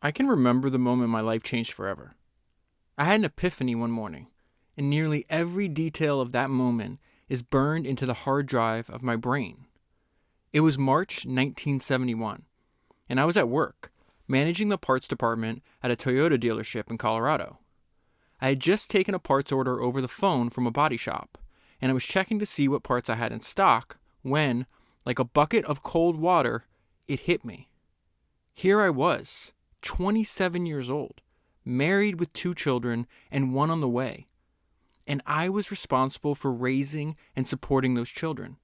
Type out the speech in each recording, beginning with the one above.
I can remember the moment my life changed forever. I had an epiphany one morning, and nearly every detail of that moment is burned into the hard drive of my brain. It was March 1971, and I was at work, managing the parts department at a Toyota dealership in Colorado. I had just taken a parts order over the phone from a body shop, and I was checking to see what parts I had in stock when, like a bucket of cold water, it hit me. Here I was, 27 years old, married with 2 children and one on the way, and I was responsible for raising and supporting those children,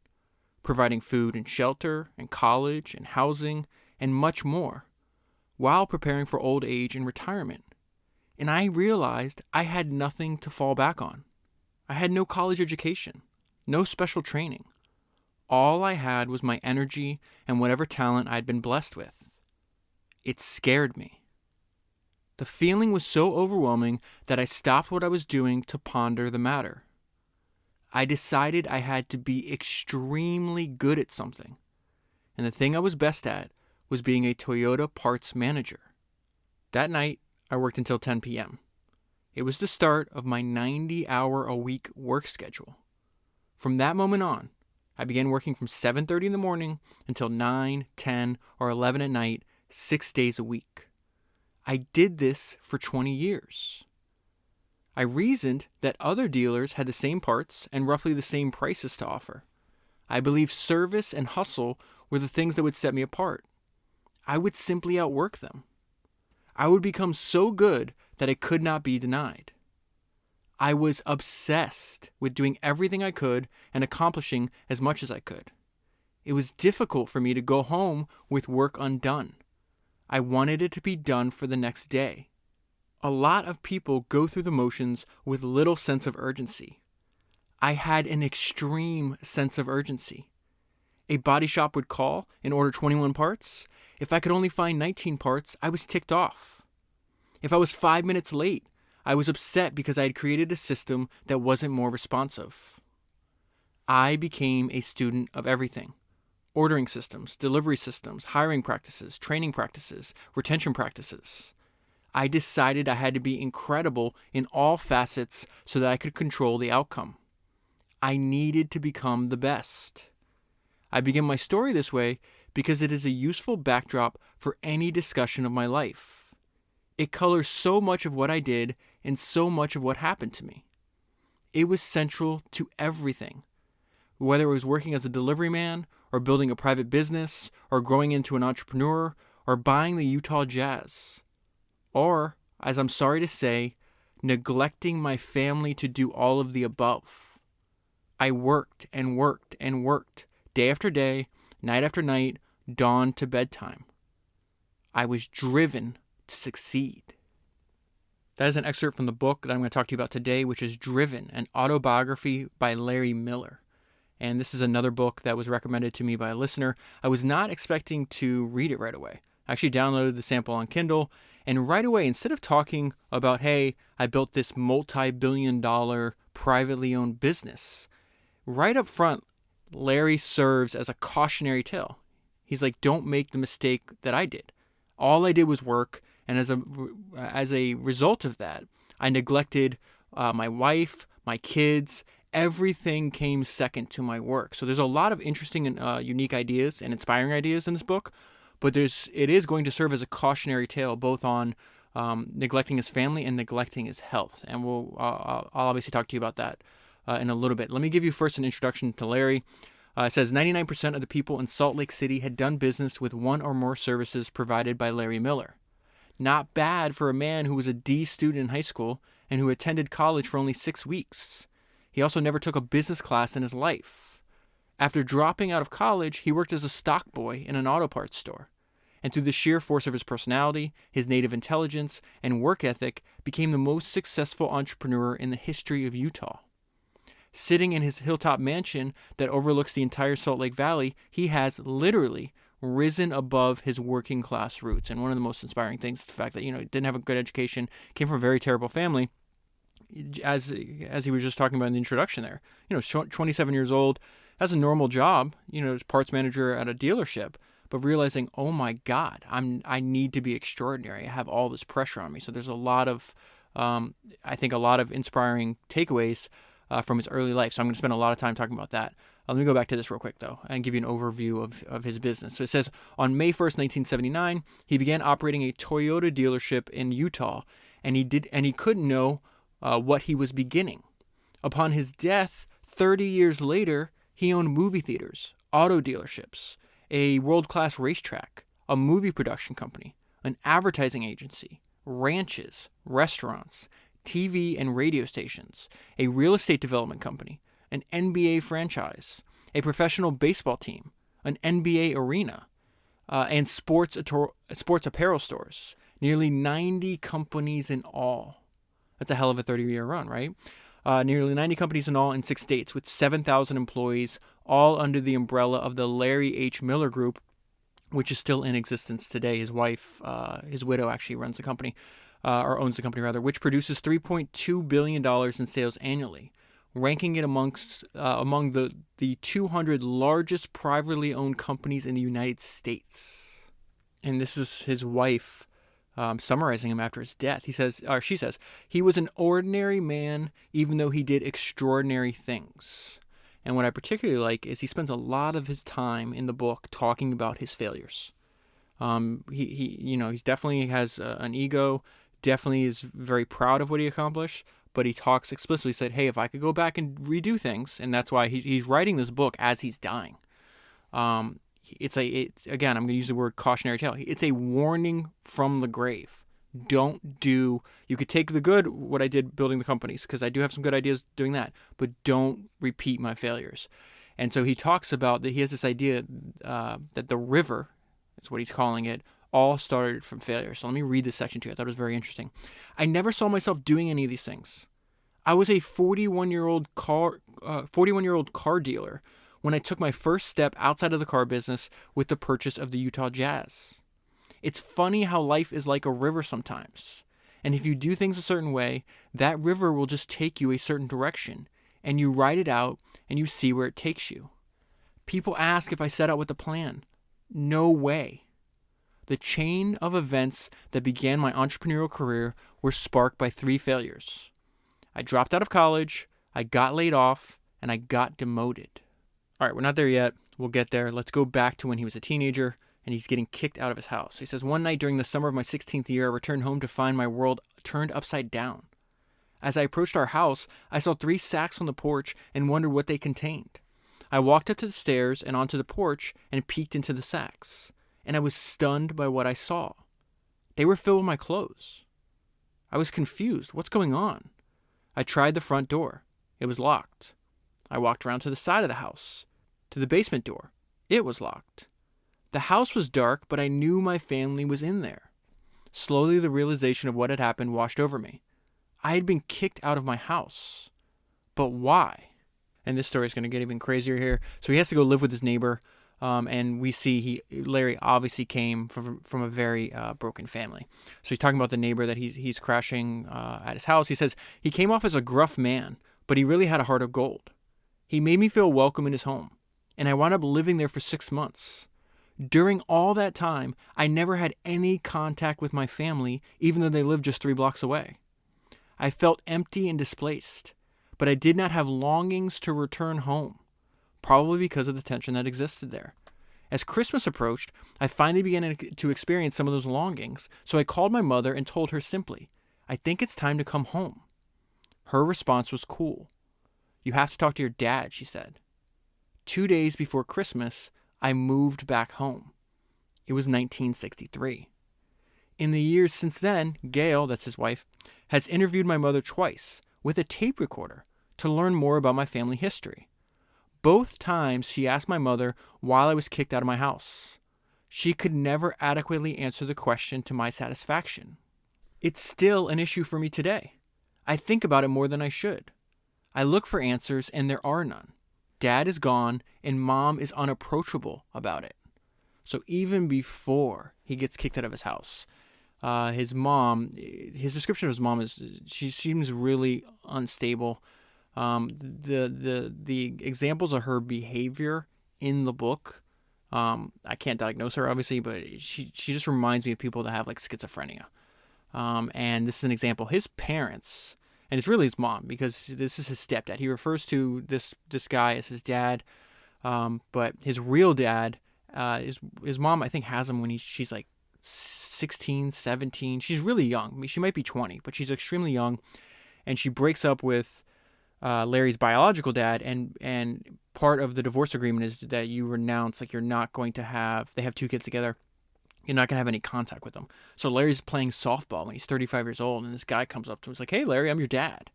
providing food and shelter and college and housing and much more, while preparing for old age and retirement. And I realized I had nothing to fall back on. I had no college education, no special training. All I had was my energy and whatever talent I'd been blessed with. It scared me. The feeling was so overwhelming that I stopped what I was doing to ponder the matter. I decided I had to be extremely good at something, and the thing I was best at was being a Toyota parts manager. That night, I worked until 10 p.m. It was the start of my 90-hour-a-week work schedule. From that moment on, I began working from 7:30 in the morning until 9, 10, or 11 at night, 6 days a week. I did this for 20 years. I reasoned that other dealers had the same parts and roughly the same prices to offer. I believed service and hustle were the things that would set me apart. I would simply outwork them. I would become so good that it could not be denied. I was obsessed with doing everything I could and accomplishing as much as I could. It was difficult for me to go home with work undone. I wanted it to be done for the next day. A lot of people go through the motions with little sense of urgency. I had an extreme sense of urgency. A body shop would call and order 21 parts. If I could only find 19 parts, I was ticked off. If I was 5 minutes late, I was upset because I had created a system that wasn't more responsive. I became a student of everything. Ordering systems, delivery systems, hiring practices, training practices, retention practices. I decided I had to be incredible in all facets so that I could control the outcome. I needed to become the best. I begin my story this way because it is a useful backdrop for any discussion of my life. It colors so much of what I did and so much of what happened to me. It was central to everything. Whether it was working as a delivery man, or building a private business, or growing into an entrepreneur, or buying the Utah Jazz. Or, as I'm sorry to say, neglecting my family to do all of the above. I worked and worked and worked, day after day, night after night, dawn to bedtime. I was driven to succeed. That is an excerpt from the book that I'm going to talk to you about today, which is Driven, an autobiography by Larry Miller. And this is another book that was recommended to me by a listener. I was not expecting to read it right away. I actually downloaded the sample on Kindle, and right away, instead of talking about, hey, I built this multi-billion-dollar privately owned business, right up front, Larry serves as a cautionary tale. He's like, don't make the mistake that I did. All I did was work, and as a result of that, I neglected my wife, my kids. Everything came second to my work. So there's a lot of interesting and unique ideas and inspiring ideas in this book, but it is going to serve as a cautionary tale both on neglecting his family and neglecting his health. And I'll obviously talk to you about that in a little bit. Let me give you first an introduction to Larry. It says 99% of the people in Salt Lake City had done business with one or more services provided by Larry Miller. Not bad for a man who was a D student in high school and who attended college for only 6 weeks. He also never took a business class in his life. After dropping out of college, he worked as a stock boy in an auto parts store, and through the sheer force of his personality, his native intelligence, and work ethic, became the most successful entrepreneur in the history of Utah. Sitting in his hilltop mansion that overlooks the entire Salt Lake Valley, he has literally risen above his working class roots. And one of the most inspiring things is the fact that, he didn't have a good education, came from a very terrible family, as he was just talking about in the introduction there. 27 years old, has a normal job, as parts manager at a dealership, but realizing, oh my God, I need to be extraordinary. I have all this pressure on me. So there's a lot of, I think, a lot of inspiring takeaways from his early life. So I'm going to spend a lot of time talking about that. Let me go back to this real quick, though, and give you an overview of his business. So it says, on May 1st, 1979, he began operating a Toyota dealership in Utah, and he couldn't know what he was beginning. Upon his death, 30 years later, he owned movie theaters, auto dealerships, a world-class racetrack, a movie production company, an advertising agency, ranches, restaurants, TV and radio stations, a real estate development company, an NBA franchise, a professional baseball team, an NBA arena, and sports apparel stores. Nearly 90 companies in all. That's a hell of a 30-year run, right? Nearly 90 companies in all in 6 states with 7,000 employees, all under the umbrella of the Larry H. Miller Group, which is still in existence today. His wife, his widow, actually runs the company, or owns the company rather, which produces $3.2 billion in sales annually, ranking it among the 200 largest privately owned companies in the United States. And this is his wife summarizing him after his death. She says, he was an ordinary man, even though he did extraordinary things. And what I particularly like is he spends a lot of his time in the book talking about his failures. He definitely has an ego, definitely is very proud of what he accomplished, but he talks explicitly, said, hey, if I could go back and redo things, and that's why he's writing this book as he's dying. Again, I'm going to use the word cautionary tale. It's a warning from the grave. You could take the good, what I did building the companies, because I do have some good ideas doing that, but don't repeat my failures. And so he talks about that he has this idea that the river, is what he's calling it, all started from failure. So let me read this section to you. I thought it was very interesting. I never saw myself doing any of these things. I was a 41-year-old car dealer when I took my first step outside of the car business with the purchase of the Utah Jazz. It's funny how life is like a river sometimes. And if you do things a certain way, that river will just take you a certain direction, and you ride it out and you see where it takes you. People ask if I set out with a plan. No way. The chain of events that began my entrepreneurial career were sparked by 3 failures. I dropped out of college, I got laid off, and I got demoted. All right, we're not there yet. We'll get there. Let's go back to when he was a teenager and he's getting kicked out of his house. He says, one night during the summer of my 16th year, I returned home to find my world turned upside down. As I approached our house, I saw 3 sacks on the porch and wondered what they contained. I walked up to the stairs and onto the porch and peeked into the sacks, and I was stunned by what I saw. They were filled with my clothes. I was confused. What's going on? I tried the front door. It was locked. I walked around to the side of the house, to the basement door. It was locked. The house was dark, but I knew my family was in there. Slowly, the realization of what had happened washed over me. I had been kicked out of my house. But why? And this story is going to get even crazier here. So he has to go live with his neighbor, and we see Larry obviously came from a very broken family. So he's talking about the neighbor that he's crashing at his house. He says, he came off as a gruff man, but he really had a heart of gold. He made me feel welcome in his home, and I wound up living there for 6 months. During all that time, I never had any contact with my family, even though they lived just 3 blocks away. I felt empty and displaced, but I did not have longings to return home, probably because of the tension that existed there. As Christmas approached, I finally began to experience some of those longings, so I called my mother and told her simply, I think it's time to come home. Her response was cool. You have to talk to your dad, she said. 2 days before Christmas, I moved back home. It was 1963. In the years since then, Gail, that's his wife, has interviewed my mother twice with a tape recorder to learn more about my family history. Both times she asked my mother while I was kicked out of my house. She could never adequately answer the question to my satisfaction. It's still an issue for me today. I think about it more than I should. I look for answers and there are none. Dad is gone, and Mom is unapproachable about it. So even before he gets kicked out of his house, his description of his mom is she seems really unstable. The examples of her behavior in the book I can't diagnose her, obviously, but she just reminds me of people that have like schizophrenia. And this is an example. His parents, and it's really his mom, because this is his stepdad. He refers to this guy as his dad, but his real dad, his mom, I think, has him when she's like 16, 17. She's really young. I mean, she might be 20, but she's extremely young. And she breaks up with Larry's biological dad, and part of the divorce agreement is that you renounce, like, you're not going to have, they have 2 kids together, you're not going to have any contact with them. So Larry's playing softball when he's 35 years old, and this guy comes up to him, he's like, "Hey, Larry, I'm your dad."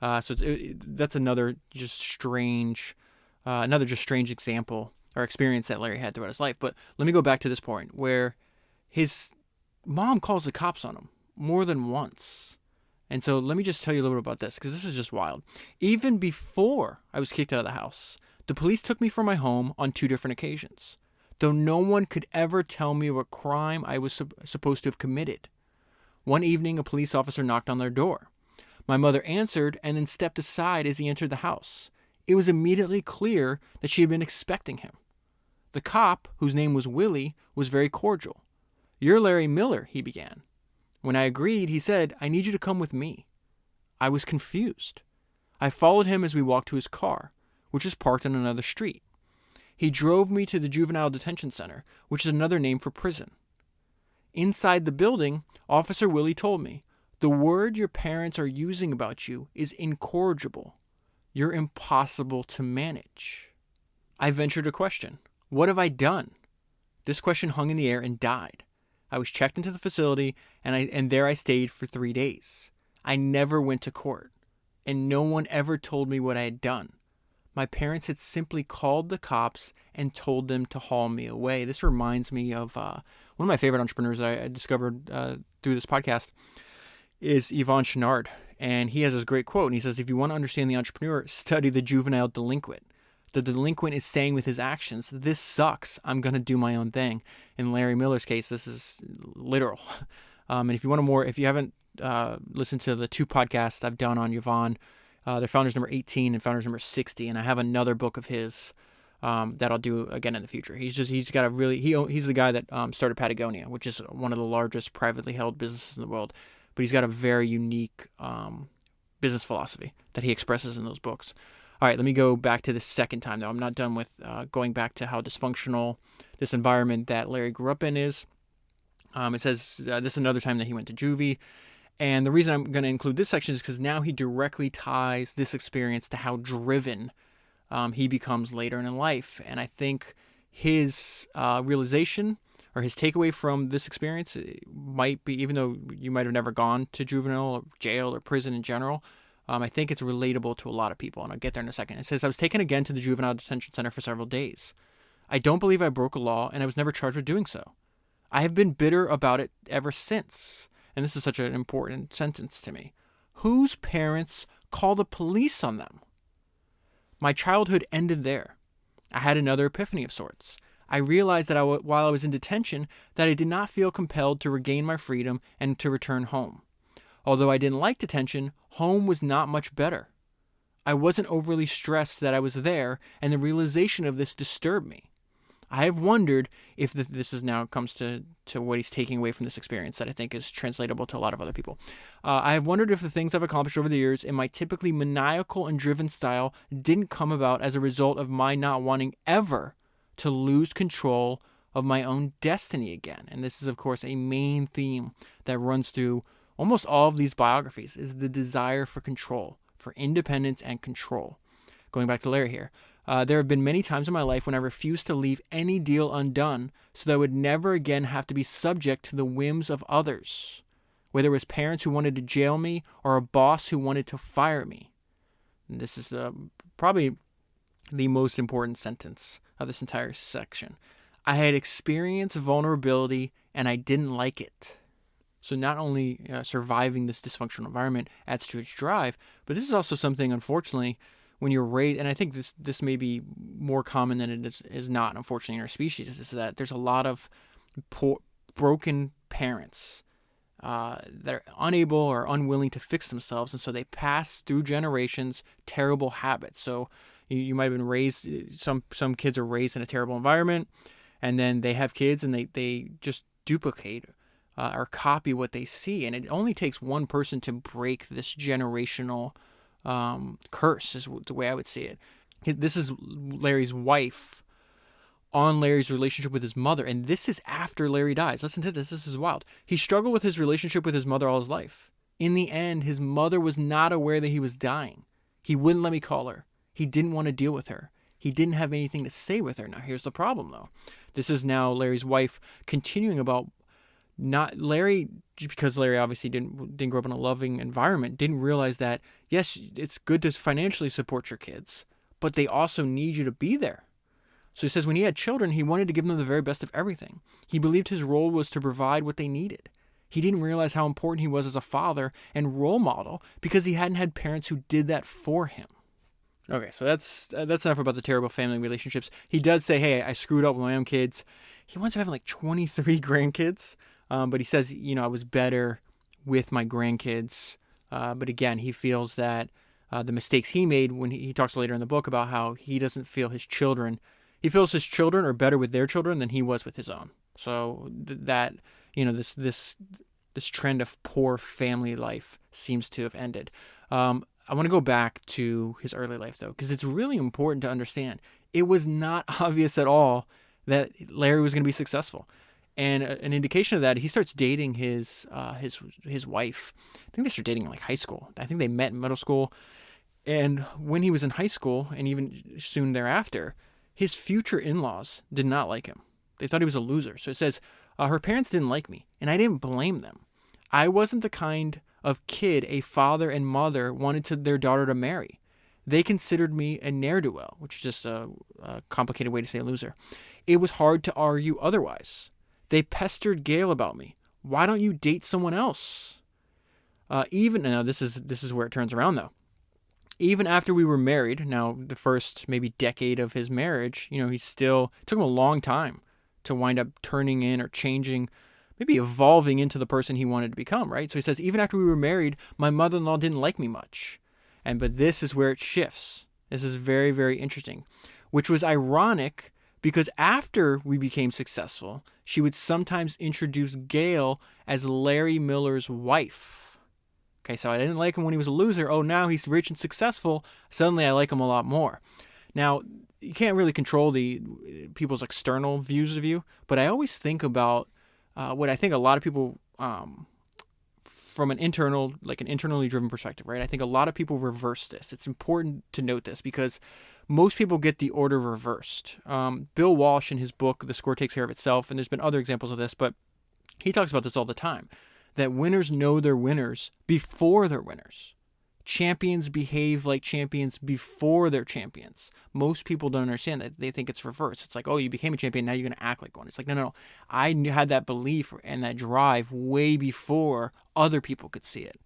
That's another just strange example or experience that Larry had throughout his life. But let me go back to this point where his mom calls the cops on him more than once. And so let me just tell you a little bit about this, because this is just wild. Even before I was kicked out of the house, the police took me from my home on 2 different occasions, though no one could ever tell me what crime I was supposed to have committed. One evening, a police officer knocked on their door. My mother answered and then stepped aside as he entered the house. It was immediately clear that she had been expecting him. The cop, whose name was Willie, was very cordial. "You're Larry Miller," he began. When I agreed, he said, "I need you to come with me." I was confused. I followed him as we walked to his car, which was parked on another street. He drove me to the Juvenile Detention Center, which is another name for prison. Inside the building, Officer Willie told me, "The word your parents are using about you is incorrigible. You're impossible to manage." I ventured a question. What have I done? This question hung in the air and died. I was checked into the facility, and there I stayed for 3 days. I never went to court, and no one ever told me what I had done. My parents had simply called the cops and told them to haul me away. This reminds me of one of my favorite entrepreneurs that I discovered through this podcast is Yvon Chouinard. And he has this great quote, and he says, "If you want to understand the entrepreneur, study the juvenile delinquent. The delinquent is saying with his actions, 'This sucks. I'm going to do my own thing.'" In Larry Miller's case, this is literal. And if you haven't listened to the 2 podcasts I've done on Yvon, they're Founders number 18 and Founders number 60, and I have another book of his that I'll do again in the future. He's the guy that started Patagonia, which is one of the largest privately held businesses in the world. But he's got a very unique business philosophy that he expresses in those books. All right, let me go back to the second time, though. I'm not done with going back to how dysfunctional this environment that Larry grew up in is. It says this is another time that he went to juvie. And the reason I'm going to include this section is because now he directly ties this experience to how driven he becomes later in life. And I think his realization or his takeaway from this experience might be, even though you might have never gone to juvenile or jail or prison in general, I think it's relatable to a lot of people, and I'll get there in a second. It says, "I was taken again to the Juvenile Detention Center for several days. I don't believe I broke a law, and I was never charged with doing so. I have been bitter about it ever since." And this is such an important sentence to me. Whose parents call the police on them? My childhood ended there. I had another epiphany of sorts. I realized that while I was in detention, that I did not feel compelled to regain my freedom and to return home. Although I didn't like detention, home was not much better. I wasn't overly stressed that I was there, and the realization of this disturbed me. I have wondered if this is now comes to what he's taking away from this experience that I think is translatable to a lot of other people. I have wondered if the things I've accomplished over the years in my typically maniacal and driven style didn't come about as a result of my not wanting ever to lose control of my own destiny again. And this is, of course, a main theme that runs through almost all of these biographies, is the desire for control, for independence and control. Going back to Larry here, there have been many times in my life when I refused to leave any deal undone so that I would never again have to be subject to the whims of others, whether it was parents who wanted to jail me or a boss who wanted to fire me. And this is probably the most important sentence of this entire section. I had experienced vulnerability and I didn't like it. So not only surviving this dysfunctional environment adds to its drive, but this is also something, unfortunately, when you're raised, and I think this may be more common than it is not, unfortunately, in our species, is that there's a lot of broken parents that are unable or unwilling to fix themselves, and so they pass through generations terrible habits. So, You might have been raised, some kids are raised in a terrible environment, and then they have kids and they just duplicate or copy what they see. And it only takes one person to break this generational curse, is the way I would see it. This is Larry's wife on Larry's relationship with his mother, and this is after Larry dies. Listen to this. This is wild. He struggled with his relationship with his mother all his life. In the end, his mother was not aware that he was dying. He wouldn't let me call her. He didn't want to deal with her. He didn't have anything to say with her. Now, here's the problem, though. This is now Larry's wife continuing about not Larry, because Larry obviously didn't grow up in a loving environment, didn't realize that, yes, it's good to financially support your kids, but they also need you to be there. So he says when he had children, he wanted to give them the very best of everything. He believed his role was to provide what they needed. He didn't realize how important he was as a father and role model because he hadn't had parents who did that for him. Okay, so that's enough about the terrible family relationships. He does say, hey, I screwed up with my own kids. He wants to have like 23 grandkids, but he says, I was better with my grandkids. But again, he feels that the mistakes he made, when he talks later in the book about how he doesn't feel he feels his children are better with their children than he was with his own. So that, this trend of poor family life seems to have ended. I want to go back to his early life, though, because it's really important to understand. It was not obvious at all that Larry was going to be successful. And an indication of that, he starts dating his wife. I think they started dating in like high school. I think they met in middle school. And when he was in high school, and even soon thereafter, his future in-laws did not like him. They thought he was a loser. So it says, her parents didn't like me, and I didn't blame them. I wasn't the kind of kid a father and mother wanted their daughter to marry. They considered me a ne'er-do-well, which is just a complicated way to say a loser. It was hard to argue otherwise. They pestered Gail about me. Why don't you date someone else? Now this is where it turns around, though. Even after we were married, now the first maybe decade of his marriage, it took him a long time to wind up turning in or changing, maybe evolving into the person he wanted to become, right? So he says, even after we were married, my mother-in-law didn't like me much. But this is where it shifts. This is very, very interesting, which was ironic because after we became successful, she would sometimes introduce Gail as Larry Miller's wife. Okay, so I didn't like him when he was a loser. Oh, now he's rich and successful. Suddenly I like him a lot more. Now, you can't really control the people's external views of you, but I always think about what I think a lot of people, from an internally driven perspective, right? I think a lot of people reverse this. It's important to note this because most people get the order reversed. Bill Walsh in his book, The Score Takes Care of Itself, and there's been other examples of this, but he talks about this all the time, that winners know they're winners before they're winners. Champions behave like champions before they're champions. Most people don't understand that. They think it's reversed. It's like, oh, you became a champion, now you're going to act like one. It's like, no. I had that belief and that drive way before other people could see it.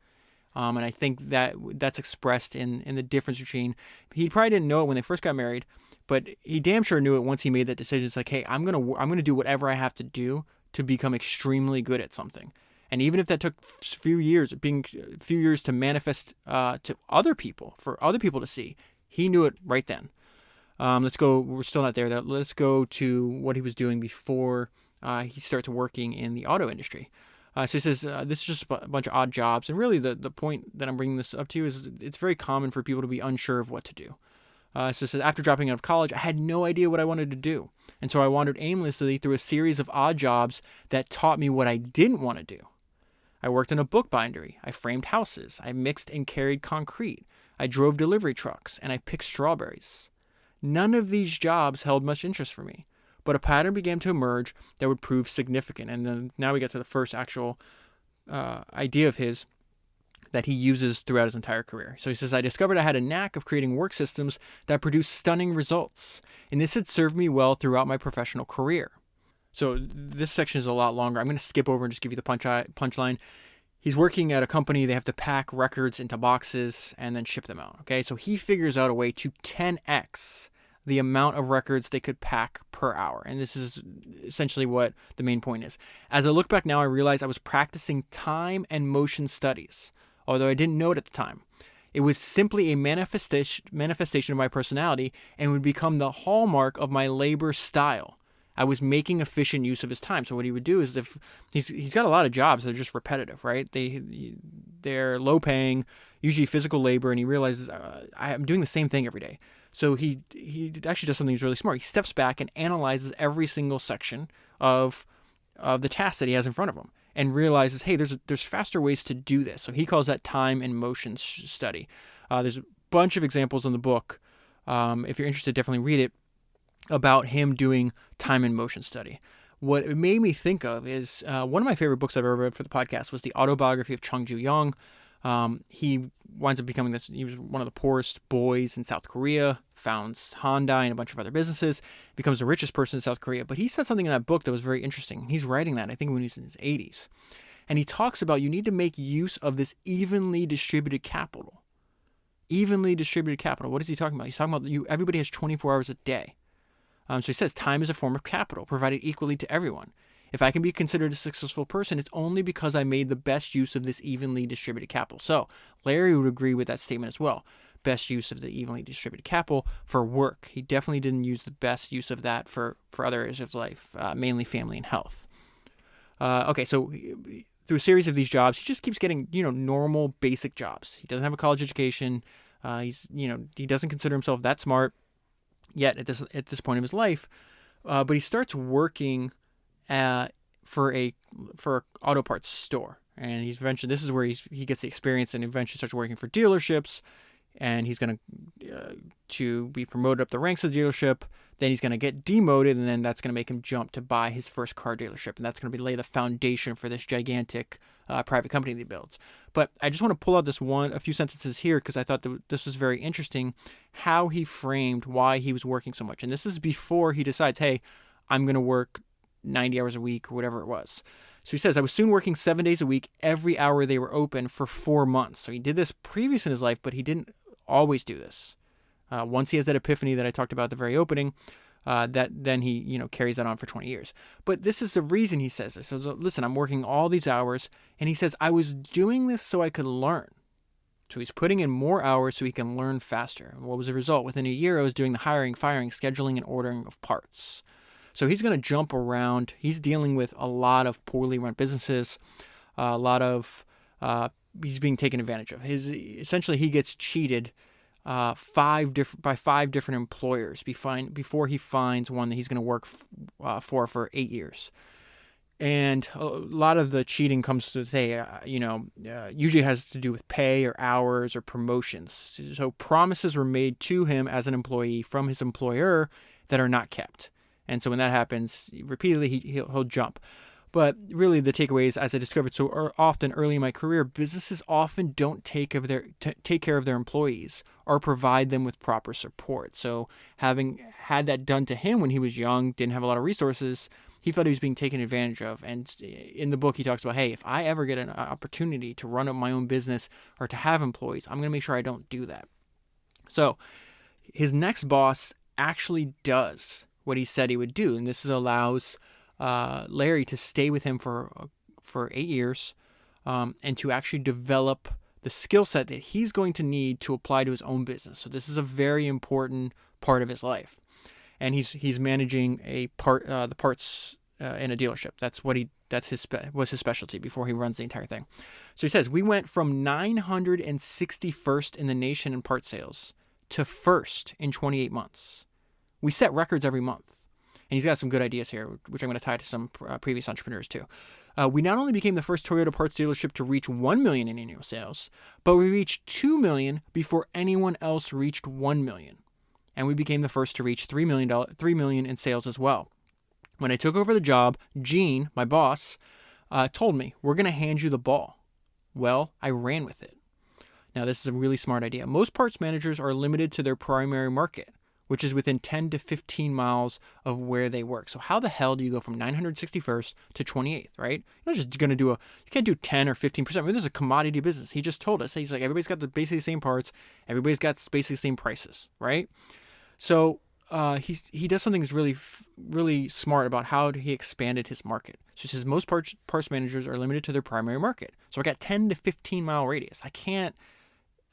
And I think that's expressed in the difference between, he probably didn't know it when they first got married, but he damn sure knew it once he made that decision. It's like, hey, I'm gonna do whatever I have to do to become extremely good at something. And even if that took a few years to manifest to other people, for other people to see, he knew it right then. Let's go. We're still not there. Let's go to what he was doing before he starts working in the auto industry. So he says, this is just a bunch of odd jobs. And really the point that I'm bringing this up to you is it's very common for people to be unsure of what to do. So it says, after dropping out of college, I had no idea what I wanted to do. And so I wandered aimlessly through a series of odd jobs that taught me what I didn't want to do. I worked in a bookbindery. I framed houses. I mixed and carried concrete. I drove delivery trucks, and I picked strawberries. None of these jobs held much interest for me, but a pattern began to emerge that would prove significant. And then now we get to the first actual idea of his that he uses throughout his entire career. So he says, I discovered I had a knack of creating work systems that produced stunning results, and this had served me well throughout my professional career. So this section is a lot longer. I'm going to skip over and just give you the punchline. He's working at a company. They have to pack records into boxes and then ship them out. Okay, so he figures out a way to 10x the amount of records they could pack per hour. And this is essentially what the main point is. As I look back now, I realize I was practicing time and motion studies, although I didn't know it at the time. It was simply a manifestation of my personality and would become the hallmark of my labor style. I was making efficient use of his time. So what he would do is, if he's got a lot of jobs that are just repetitive, right? They're low paying, usually physical labor, and he realizes I'm doing the same thing every day. So he actually does something that's really smart. He steps back and analyzes every single section of the task that he has in front of him, and realizes, hey, there's faster ways to do this. So he calls that time and motion study. There's a bunch of examples in the book. If you're interested, definitely read it, about him doing time and motion study. What it made me think of is one of my favorite books I've ever read for the podcast was the Autobiography of Chung-Ju Young. He winds up becoming he was one of the poorest boys in South Korea, founds Hyundai and a bunch of other businesses, becomes the richest person in South Korea. But he said something in that book that was very interesting. He's writing that, I think, when he was in his 80s. And he talks about you need to make use of this evenly distributed capital. Evenly distributed capital. What is he talking about? He's talking about everybody has 24 hours a day. So he says time is a form of capital provided equally to everyone. If I can be considered a successful person, it's only because I made the best use of this evenly distributed capital. So Larry would agree with that statement as well. Best use of the evenly distributed capital for work. He definitely didn't use the best use of that for other areas of life, mainly family and health. Okay, so through a series of these jobs, he just keeps getting, normal basic jobs. He doesn't have a college education. He doesn't consider himself that smart yet at this point of his life, but he starts working for a auto parts store, and this is where he gets the experience, and eventually starts working for dealerships, and he's going to be promoted up the ranks of the dealership. Then he's going to get demoted, and then that's going to make him jump to buy his first car dealership, and that's going to lay the foundation for this gigantic private company that he builds. But I just want to pull out a few sentences here, because I thought that this was very interesting, how he framed why he was working so much. And this is before he decides, hey, I'm going to work 90 hours a week or whatever it was. So he says, I was soon working 7 days a week, every hour they were open, for 4 months. So he did this previous in his life, but he didn't always do this. Once he has that epiphany that I talked about at the very opening, then he carries that on for 20 years. But this is the reason he says this. So listen, I'm working all these hours, and he says, I was doing this so I could learn. So he's putting in more hours so he can learn faster. And what was the result? Within a year, I was doing the hiring, firing, scheduling, and ordering of parts. So he's going to jump around. He's dealing with a lot of poorly run businesses, he's being taken advantage of. Essentially, he gets cheated by 5 different employers before he finds one that he's going to work for 8 years. And a lot of the cheating comes to usually has to do with pay or hours or promotions. So promises were made to him as an employee from his employer that are not kept. And so when that happens repeatedly, he'll jump. But really, the takeaway is, as I discovered so often early in my career, businesses often don't take care of their employees or provide them with proper support. So having had that done to him when he was young, didn't have a lot of resources, he felt he was being taken advantage of. And in the book, he talks about, hey, if I ever get an opportunity to run up my own business or to have employees, I'm going to make sure I don't do that. So his next boss actually does what he said he would do, and this allows Larry to stay with him for 8 years, and to actually develop the skill set that he's going to need to apply to his own business. So this is a very important part of his life, and he's managing the parts in a dealership. Was his specialty before he runs the entire thing. So he says, we went from 961st in the nation in part sales to first in 28 months. We set records every month. And he's got some good ideas here, which I'm going to tie to some previous entrepreneurs too. We not only became the first Toyota parts dealership to reach 1 million in annual sales, but we reached 2 million before anyone else reached 1 million. And we became the first to reach $3 million in sales as well. When I took over the job, Gene, my boss, told me, we're going to hand you the ball. Well, I ran with it. Now, this is a really smart idea. Most parts managers are limited to their primary market, which is within 10 to 15 miles of where they work. So how the hell do you go from 961st to 28th, right? You're not just going to you can't do 10 or 15%. I mean, this is a commodity business. He just told us, he's like, everybody's got basically the same parts. Everybody's got basically the same prices, right? So he does something that's really, really smart about how he expanded his market. So he says most parts managers are limited to their primary market. So I got 10 to 15 mile radius. I can't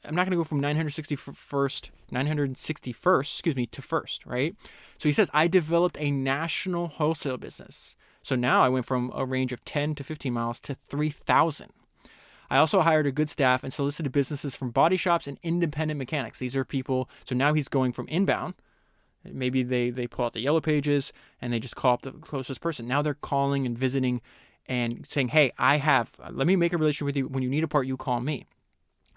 I'm not going to go from 961st to first, right? So he says, I developed a national wholesale business. So now I went from a range of 10 to 15 miles to 3,000. I also hired a good staff and solicited businesses from body shops and independent mechanics. These are people, so now he's going from inbound. Maybe they pull out the yellow pages and they just call up the closest person. Now they're calling and visiting and saying, hey, let me make a relationship with you. When you need a part, you call me.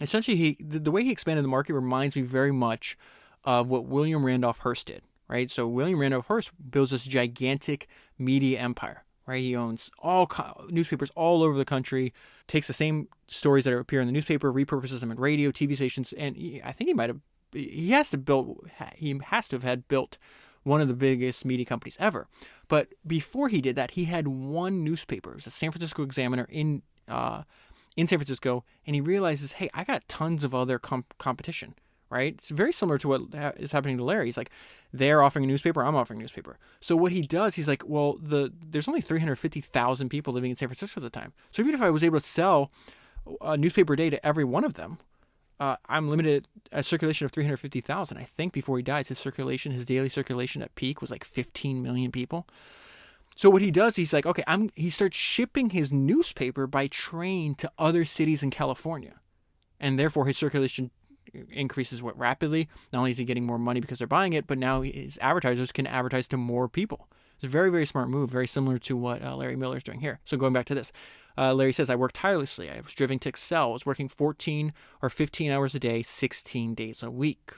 Essentially, the way he expanded the market reminds me very much of what William Randolph Hearst did, right? So William Randolph Hearst builds this gigantic media empire, right? He owns all newspapers all over the country, takes the same stories that appear in the newspaper, repurposes them in radio, TV stations, and I think he has to have had built one of the biggest media companies ever. But before he did that, he had one newspaper. It was the San Francisco Examiner in San Francisco, and he realizes, hey, I got tons of other competition, right? It's very similar to what is happening to Larry. He's like, they're offering a newspaper, I'm offering a newspaper. So what he does, he's like, well, there's only 350,000 people living in San Francisco at the time. So even if I was able to sell a newspaper a day to every one of them, I'm limited a circulation of 350,000. I think before he dies, his daily circulation at peak was like 15 million people. So what he does, he's like, okay, he starts shipping his newspaper by train to other cities in California. And therefore his circulation increases rapidly. Not only is he getting more money because they're buying it, but now his advertisers can advertise to more people. It's a very, very smart move, very similar to what Larry Miller is doing here. So going back to this, Larry says, I worked tirelessly. I was driven to excel. I was working 14 or 15 hours a day, 16 days a week.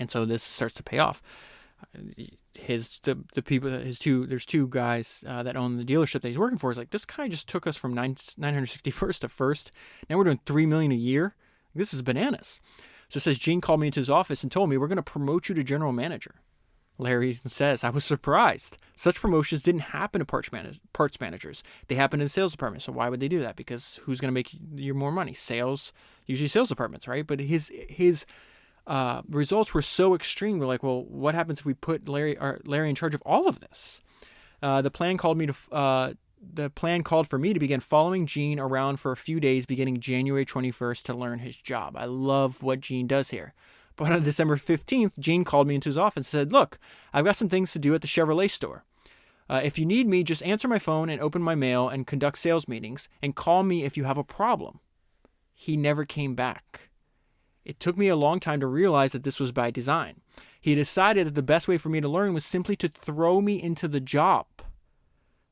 And so this starts to pay off. There's two guys that own the dealership that he's working for. He's like, this guy just took us from 961st to first. Now we're doing $3 million a year. This is bananas. So it says, Gene called me into his office and told me, we're going to promote you to general manager. Larry says, I was surprised. Such promotions didn't happen to parts managers. They happen in the sales department. So why would they do that? Because who's going to make you more money? Usually sales departments, right? But his results were so extreme. We're like, well, what happens if we put Larry in charge of all of this? The plan called for me to begin following Gene around for a few days beginning January 21st to learn his job. I love what Gene does here. But on December 15th, Gene called me into his office and said, look, I've got some things to do at the Chevrolet store. If you need me, just answer my phone and open my mail and conduct sales meetings and call me if you have a problem. He never came back. It took me a long time to realize that this was by design. He decided that the best way for me to learn was simply to throw me into the job.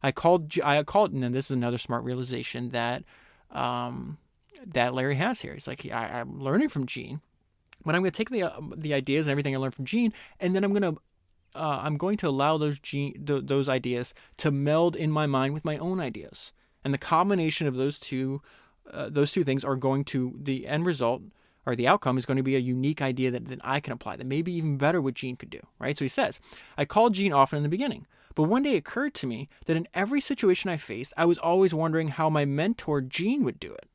I called, and this is another smart realization that Larry has here. He's like, I'm learning from Gene, but I'm going to take the ideas and everything I learned from Gene, and then I'm going to allow those ideas to meld in my mind with my own ideas, and the combination of those two things are going to the end result. Or the outcome is going to be a unique idea that I can apply, that may be even better what Gene could do, right? So he says, I called Gene often in the beginning, but one day it occurred to me that in every situation I faced, I was always wondering how my mentor Gene would do it.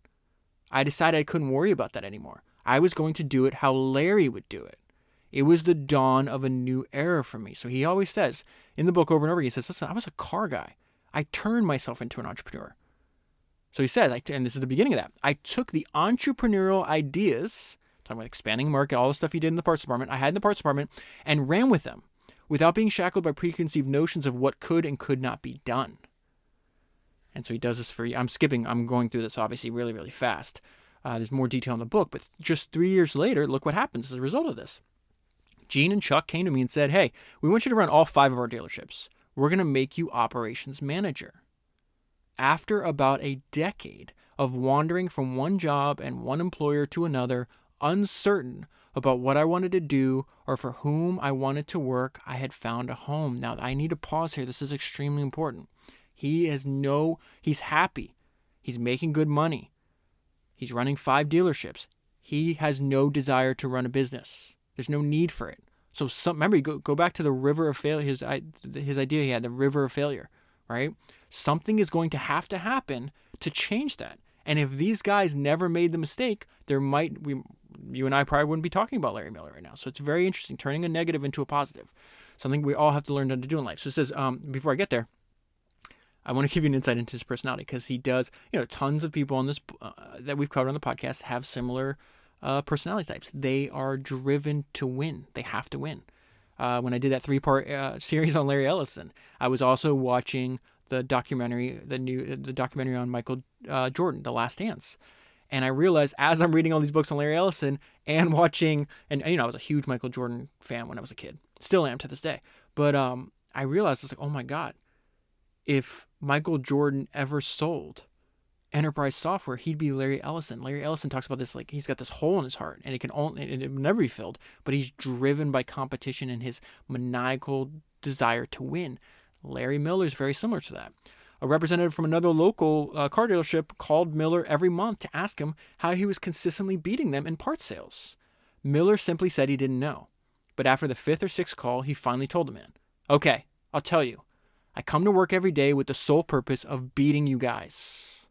I decided I couldn't worry about that anymore. I was going to do it how Larry would do it. It was the dawn of a new era for me. So he always says, in the book over and over again, he says, listen, I was a car guy. I turned myself into an entrepreneur. So he said, and this is the beginning of that, I took the entrepreneurial ideas, talking about expanding the market, all the stuff he did in the parts department, I had in the parts department, and ran with them without being shackled by preconceived notions of what could and could not be done. And so he does this for you. I'm going through this obviously really, really fast. There's more detail in the book, but just 3 years later, look what happens as a result of this. Gene and Chuck came to me and said, hey, we want you to run all 5 of our dealerships. We're going to make you operations manager. After about a decade of wandering from one job and one employer to another, uncertain about what I wanted to do or for whom I wanted to work, I had found a home. Now, I need to pause here. This is extremely important. He's happy. He's making good money. He's running 5 dealerships. He has no desire to run a business. There's no need for it. So remember, go back to the river of failure, his idea he had, the river of failure, right? Something is going to happen to change that. And if these guys never made the mistake, you and I probably wouldn't be talking about Larry Miller right now. So it's very interesting, turning a negative into a positive. Something we all have to learn how to do in life. So it says, before I get there, I want to give you an insight into his personality because he does, tons of people on this that we've covered on the podcast have similar personality types. They are driven to win. They have to win. When I did that 3-part series on Larry Ellison, I was also watching the documentary, the documentary on Michael Jordan, The Last Dance. And I realized as I'm reading all these books on Larry Ellison and watching, and I was a huge Michael Jordan fan when I was a kid. Still am to this day. But I realized, I was like, oh my God, if Michael Jordan ever sold enterprise software, he'd be Larry Ellison. Larry Ellison talks about this, like he's got this hole in his heart and it will never be filled, but he's driven by competition and his maniacal desire to win. Larry Miller is very similar to that. A representative from another local car dealership called Miller every month to ask him how he was consistently beating them in parts sales. Miller simply said he didn't know. But after the 5th or 6th call, he finally told the man, okay, I'll tell you. I come to work every day with the sole purpose of beating you guys.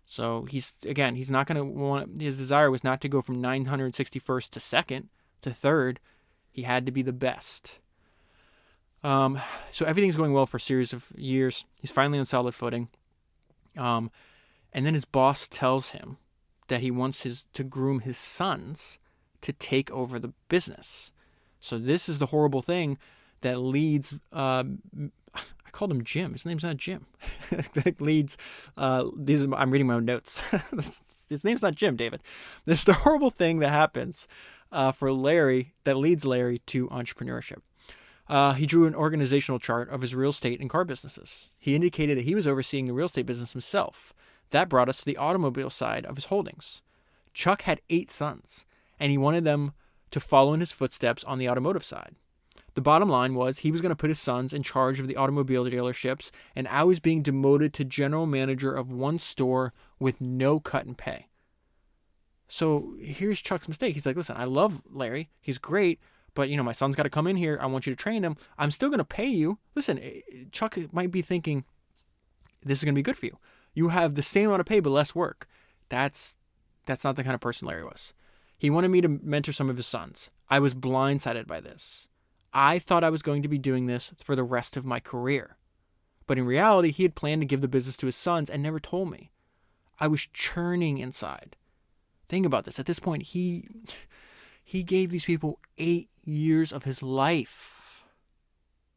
So he's not going to want, his desire was not to go from 961st to 2nd to 3rd. He had to be the best. So everything's going well for a series of years. He's finally on solid footing. And then his boss tells him that he wants to groom his sons to take over the business. So this is the horrible thing that leads, I called him Jim. His name's not Jim. That leads, I'm reading my own notes. His name's not Jim, David. This is the horrible thing that happens for Larry, that leads Larry to entrepreneurship. He drew an organizational chart of his real estate and car businesses. He indicated that he was overseeing the real estate business himself. That brought us to the automobile side of his holdings. Chuck had 8 sons, and he wanted them to follow in his footsteps on the automotive side. The bottom line was he was going to put his sons in charge of the automobile dealerships, and I was being demoted to general manager of one store with no cut in pay. So here's Chuck's mistake. He's like, listen, I love Larry. He's great. But, my son's got to come in here. I want you to train him. I'm still going to pay you. Listen, Chuck might be thinking, this is going to be good for you. You have the same amount of pay, but less work. That's not the kind of person Larry was. He wanted me to mentor some of his sons. I was blindsided by this. I thought I was going to be doing this for the rest of my career. But in reality, he had planned to give the business to his sons and never told me. I was churning inside. Think about this. At this point, he gave these people 8 years of his life.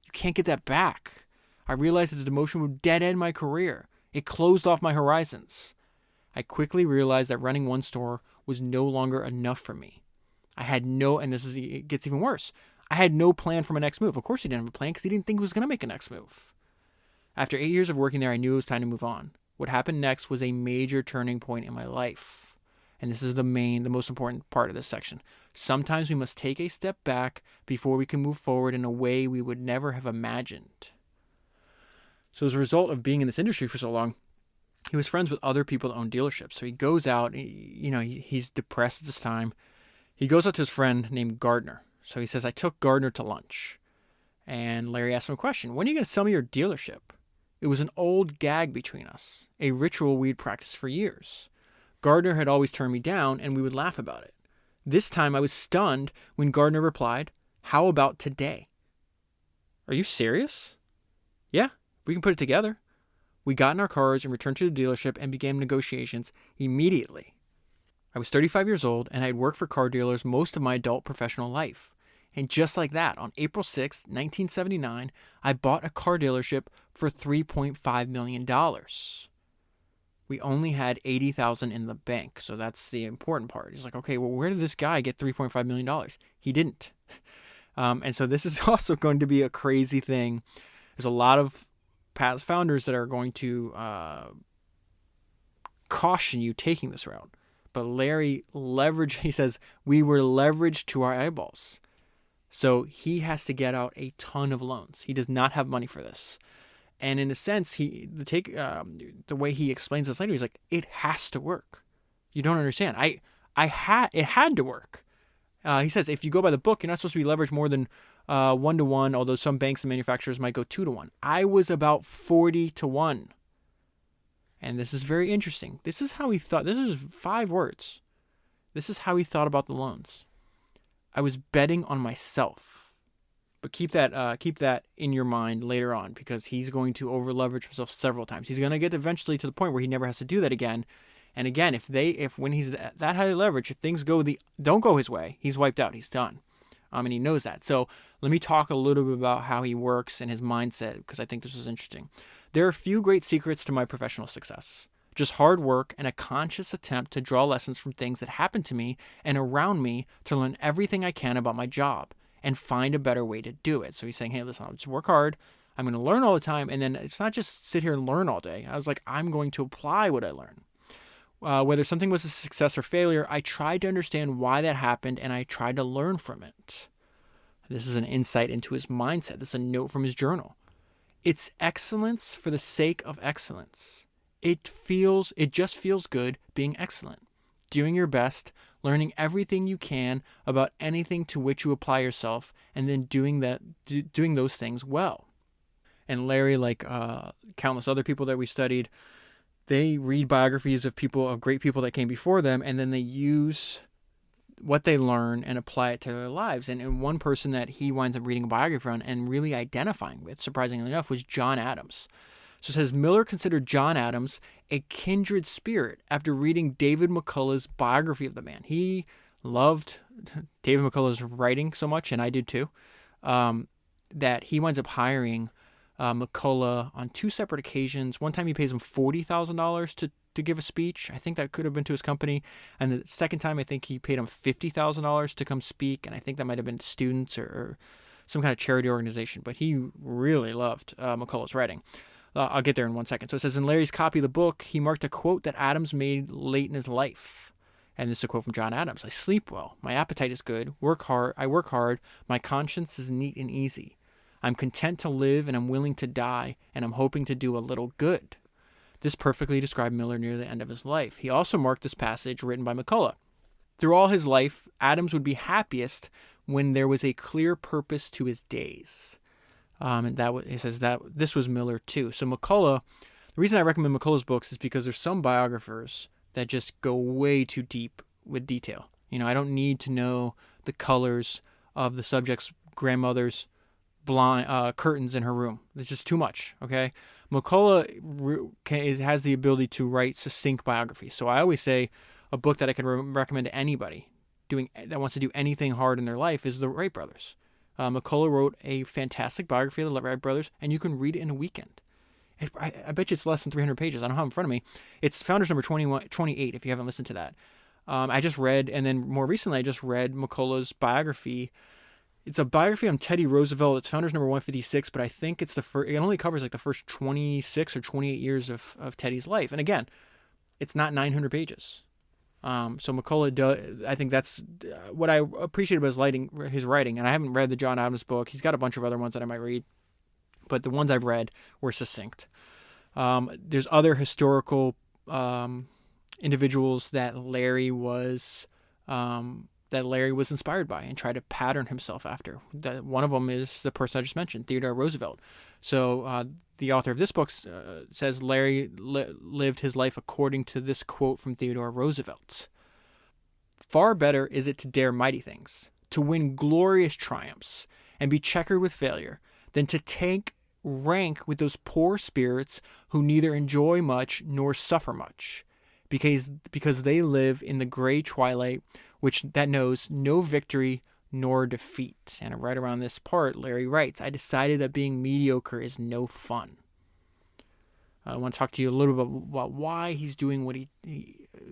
You can't get that back. I realized that the demotion would dead end my career. It closed off my horizons. I quickly realized that running one store was no longer enough for me. I had it gets even worse. I had no plan for my next move. Of course he didn't have a plan because he didn't think he was going to make a next move. After 8 years of working there, I knew it was time to move on. What happened next was a major turning point in my life. And this is the most important part of this section. Sometimes we must take a step back before we can move forward in a way we would never have imagined. So as a result of being in this industry for so long, he was friends with other people that own dealerships. So he goes out, he's depressed at this time. He goes out to his friend named Gardner. So he says, I took Gardner to lunch. And Larry asked him a question. When are you going to sell me your dealership? It was an old gag between us, a ritual we'd practiced for years. Gardner had always turned me down, and we would laugh about it. This time I was stunned when Gardner replied, how about today? Are you serious? Yeah, we can put it together. We got in our cars and returned to the dealership and began negotiations immediately. I was 35 years old, and I had worked for car dealers most of my adult professional life. And just like that, on April 6, 1979, I bought a car dealership for $3.5 million. We only had $80,000 in the bank, so that's the important part. He's like, okay, well, where did this guy get $3.5 million? He didn't. And so this is also going to be a crazy thing. There's a lot of past founders that are going to caution you taking this route. But Larry leveraged, he says, we were leveraged to our eyeballs. So he has to get out a ton of loans. He does not have money for this. And in a sense, the way he explains this later, he's like, it has to work. You don't understand. It had to work. He says, if you go by the book, you're not supposed to be leveraged more than 1-to-1, although some banks and manufacturers might go 2-to-1. I was about 40-to-1. And this is very interesting. This is how he thought. This is 5 words. This is how he thought about the loans. I was betting on myself. But keep that in your mind later on, because he's going to over leverage himself several times. He's going to get eventually to the point where he never has to do that again. And again, if when he's that highly leveraged, if things don't go his way, he's wiped out. He's done. And he knows that. So let me talk a little bit about how he works and his mindset, because I think this is interesting. There are a few great secrets to my professional success. Just hard work and a conscious attempt to draw lessons from things that happen to me and around me to learn everything I can about my job and find a better way to do it. So he's saying, hey, listen, I'll just work hard. I'm going to learn all the time. And then it's not just sit here and learn all day. I was like, I'm going to apply what I learn. Whether something was a success or failure, I tried to understand why that happened and I tried to learn from it. This is an insight into his mindset. This is a note from his journal. It's excellence for the sake of excellence. It just feels good being excellent, doing your best, learning everything you can about anything to which you apply yourself, and then doing those things well. And Larry, like countless other people that we studied, they read biographies of great people that came before them, and then they use what they learn and apply it to their lives. And one person that he winds up reading a biography on and really identifying with, surprisingly enough, was John Adams. So it says, Miller considered John Adams a kindred spirit after reading David McCullough's biography of the man. He loved David McCullough's writing so much, and I did too, that he winds up hiring McCullough on two separate occasions. One time he pays him $40,000 to give a speech. I think that could have been to his company. And the second time, I think he paid him $50,000 to come speak. And I think that might have been to students or some kind of charity organization. But he really loved McCullough's writing. I'll get there in 1 second. So it says, in Larry's copy of the book, he marked a quote that Adams made late in his life. And this is a quote from John Adams. I sleep well. My appetite is good. I work hard. My conscience is neat and easy. I'm content to live and I'm willing to die, and I'm hoping to do a little good. This perfectly described Miller near the end of his life. He also marked this passage written by McCullough. Through all his life, Adams would be happiest when there was a clear purpose to his days. And he says that this was Miller too. So McCullough, the reason I recommend McCullough's books is because there's some biographers that just go way too deep with detail. I don't need to know the colors of the subject's grandmother's curtains in her room. It's just too much, okay? McCullough has the ability to write succinct biographies. So I always say a book that I can recommend to anybody that wants to do anything hard in their life is the Wright brothers. McCullough wrote a fantastic biography of the Wright brothers, and you can read it in a weekend. I bet you it's less than 300 pages. I don't have it in front of me. It's Founders number 28, if you haven't listened to that. I just read, and then more recently I just read McCullough's biography. It's a biography on Teddy Roosevelt. It's Founders number 156, but I think it only covers like the first 26 or 28 years of Teddy's life. And again, it's not 900 pages. So McCullough does, I think that's what I appreciate about his writing. And I haven't read the John Adams book. He's got a bunch of other ones that I might read, but the ones I've read were succinct. There's other historical individuals that Larry was inspired by and tried to pattern himself after. One of them is the person I just mentioned, Theodore Roosevelt. So the author of this book says Larry lived his life according to this quote from Theodore Roosevelt. Far better is it to dare mighty things, to win glorious triumphs, and be checkered with failure, than to take rank with those poor spirits who neither enjoy much nor suffer much, because they live in the gray twilight that knows no victory nor defeat. And right around this part, Larry writes, I decided that being mediocre is no fun. I want to talk to you a little bit about why he's doing what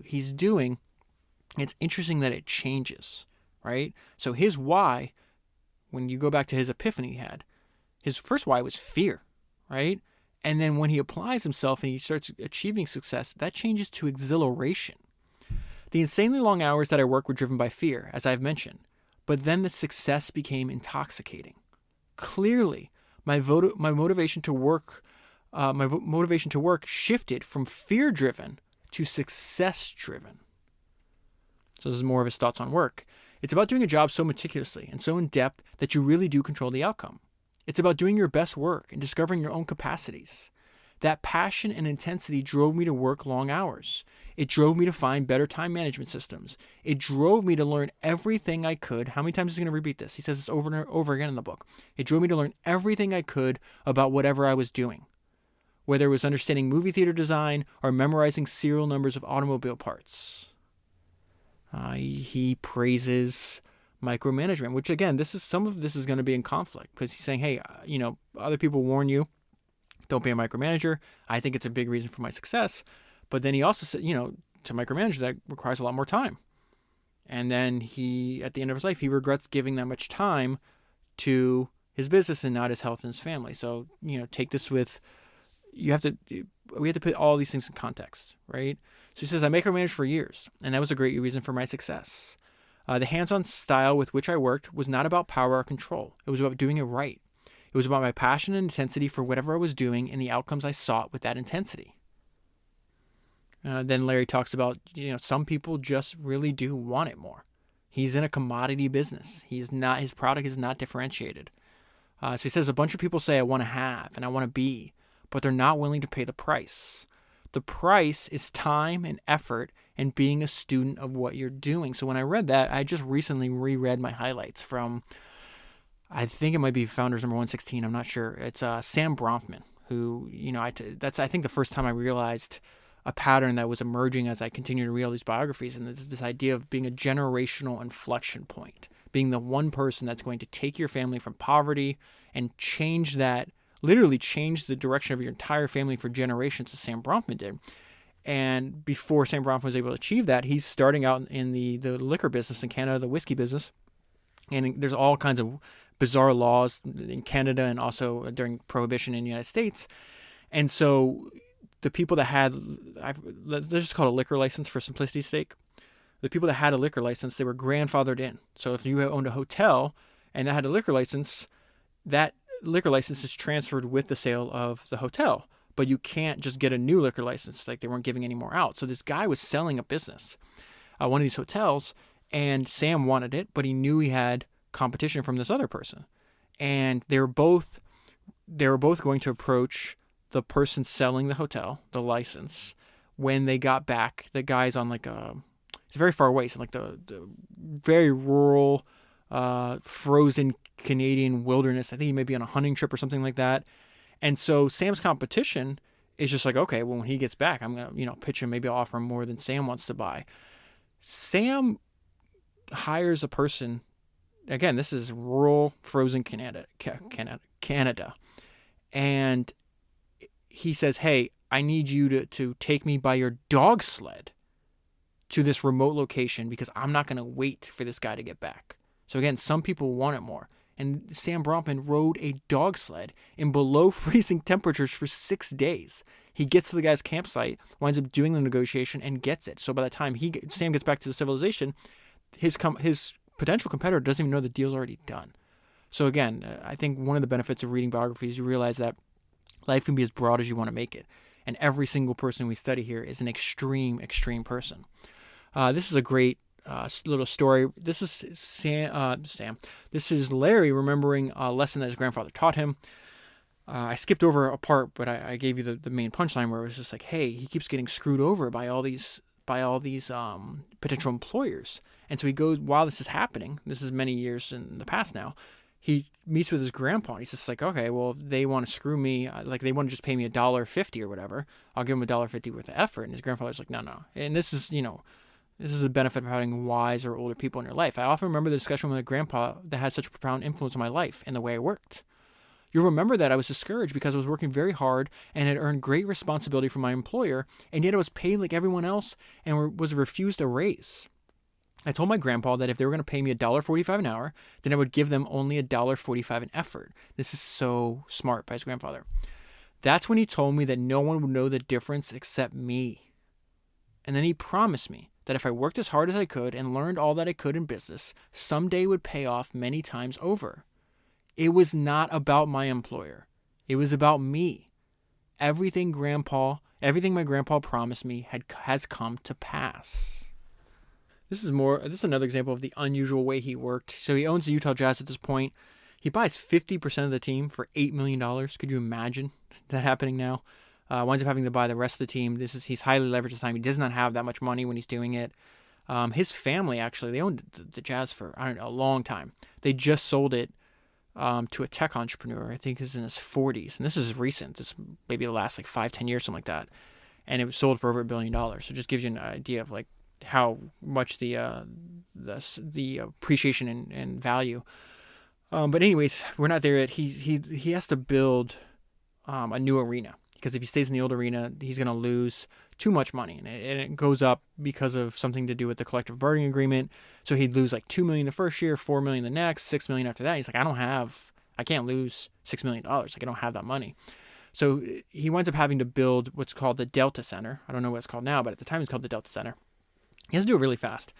he's doing. It's interesting that it changes, right? So his why, when you go back to his epiphany he had, his first why was fear, right? And then when he applies himself and he starts achieving success, that changes to exhilaration. The insanely long hours that I work were driven by fear, as I've mentioned, but then the success became intoxicating. Clearly, my motivation to work shifted from fear-driven to success-driven. So this is more of his thoughts on work. It's about doing a job so meticulously and so in depth that you really do control the outcome. It's about doing your best work and discovering your own capacities. That passion and intensity drove me to work long hours. It drove me to find better time management systems. It drove me to learn everything I could. How many times is he going to repeat this? He says this over and over again in the book. It drove me to learn everything I could about whatever I was doing. whether it was understanding movie theater design or memorizing serial numbers of automobile parts. He praises micromanagement, which again, some of this is going to be in conflict because he's saying, hey, other people warn you, don't be a micromanager. I think it's a big reason for my success. But then he also said, to micromanage, that requires a lot more time. And then at the end of his life, he regrets giving that much time to his business and not his health and his family. So, take this with, we have to put all these things in context, right? So he says, I micromanaged for years, and that was a great reason for my success. The hands-on style with which I worked was not about power or control. It was about doing it right. It was about my passion and intensity for whatever I was doing and the outcomes I sought with that intensity. Then Larry talks about, some people just really do want it more. He's in a commodity business. His product is not differentiated. So he says, a bunch of people say I want to have and I want to be, but they're not willing to pay the price. The price is time and effort and being a student of what you're doing. So when I read that, I just recently reread my highlights from, I think it might be Founders number 116. I'm not sure. It's Sam Bronfman, who, that's, I think, the first time I realized a pattern that was emerging as I continued to read all these biographies. And this idea of being a generational inflection point, being the one person that's going to take your family from poverty and literally change the direction of your entire family for generations, as Sam Bronfman did. And before Sam Bronfman was able to achieve that, he's starting out in the liquor business in Canada, the whiskey business. And there's all kinds of bizarre laws in Canada and also during Prohibition in the United States. And so the people that had, let's just call it a liquor license for simplicity's sake. The people that had a liquor license, they were grandfathered in. So if you owned a hotel and that had a liquor license, that liquor license is transferred with the sale of the hotel. But you can't just get a new liquor license. Like, they weren't giving any more out. So this guy was selling a business, one of these hotels, and Sam wanted it, but he knew he had competition from this other person. And they were both going to approach the person selling the hotel, the license, when they got back. The guy's on it's very far away. So like the very rural, frozen Canadian wilderness. I think he may be on a hunting trip or something like that. And so Sam's competition is just like, okay, well, when he gets back, I'm going to, pitch him. Maybe I'll offer him more than Sam wants to buy. Sam hires a person. Again, this is rural, frozen Canada. And he says, hey, I need you to take me by your dog sled to this remote location because I'm not going to wait for this guy to get back. So again, some people want it more. And Sam Bronfman rode a dog sled in below freezing temperatures for 6 days. He gets to the guy's campsite, winds up doing the negotiation, and gets it. So by the time Sam gets back to the civilization, his potential competitor doesn't even know the deal's already done. So again, I think one of the benefits of reading biographies, you realize that life can be as broad as you want to make it. And every single person we study here is an extreme person. This is a great little story. This is Sam. This is Larry remembering a lesson that his grandfather taught him. I skipped over a part, but I gave you the main punchline where it was just like, hey, he keeps getting screwed over by all these potential employers. And so he goes, while this is happening, this is many years in the past now, he meets with his grandpa, and he's just like, okay, well, if they want to screw me, like they want to just pay me $1.50 or whatever, I'll give them $1.50 worth of effort. And his grandfather's like, no. And this is the benefit of having wise or older people in your life. I often remember the discussion with my grandpa that had such a profound influence on my life and the way I worked. You'll remember that I was discouraged because I was working very hard and had earned great responsibility from my employer, and yet I was paid like everyone else and was refused a raise. I told my grandpa that if they were going to pay me $1.45 an hour, then I would give them only $1.45 an effort. This is so smart by his grandfather. That's when he told me that no one would know the difference except me. And then he promised me that if I worked as hard as I could and learned all that I could in business, someday would pay off many times over. It was not about my employer. It was about me. Everything my grandpa promised me has come to pass. This is another example of the unusual way he worked. So he owns the Utah Jazz at this point. He buys 50% of the team for $8 million. Could you imagine that happening now? Winds up having to buy the rest of the team. He's highly leveraged at the time. He does not have that much money when he's doing it. His family, actually, they owned the Jazz for, a long time. They just sold it to a tech entrepreneur. I think he's in his 40s, and this is recent. This maybe the last like 5-10 years, something like that. And it was sold for over $1 billion. So it just gives you an idea of like how much the appreciation and value. But anyways, we're not there yet. He has to build a new arena, because if he stays in the old arena, he's going to lose too much money, and it goes up because of something to do with the collective bargaining agreement. So he'd lose like $2 million the first year, $4 million the next, $6 million after that. He's like, I can't lose $6 million. Like, I don't have that money. So he winds up having to build what's called the Delta Center. I don't know what it's called now, but at the time it's called the Delta Center. He has to do it really fast.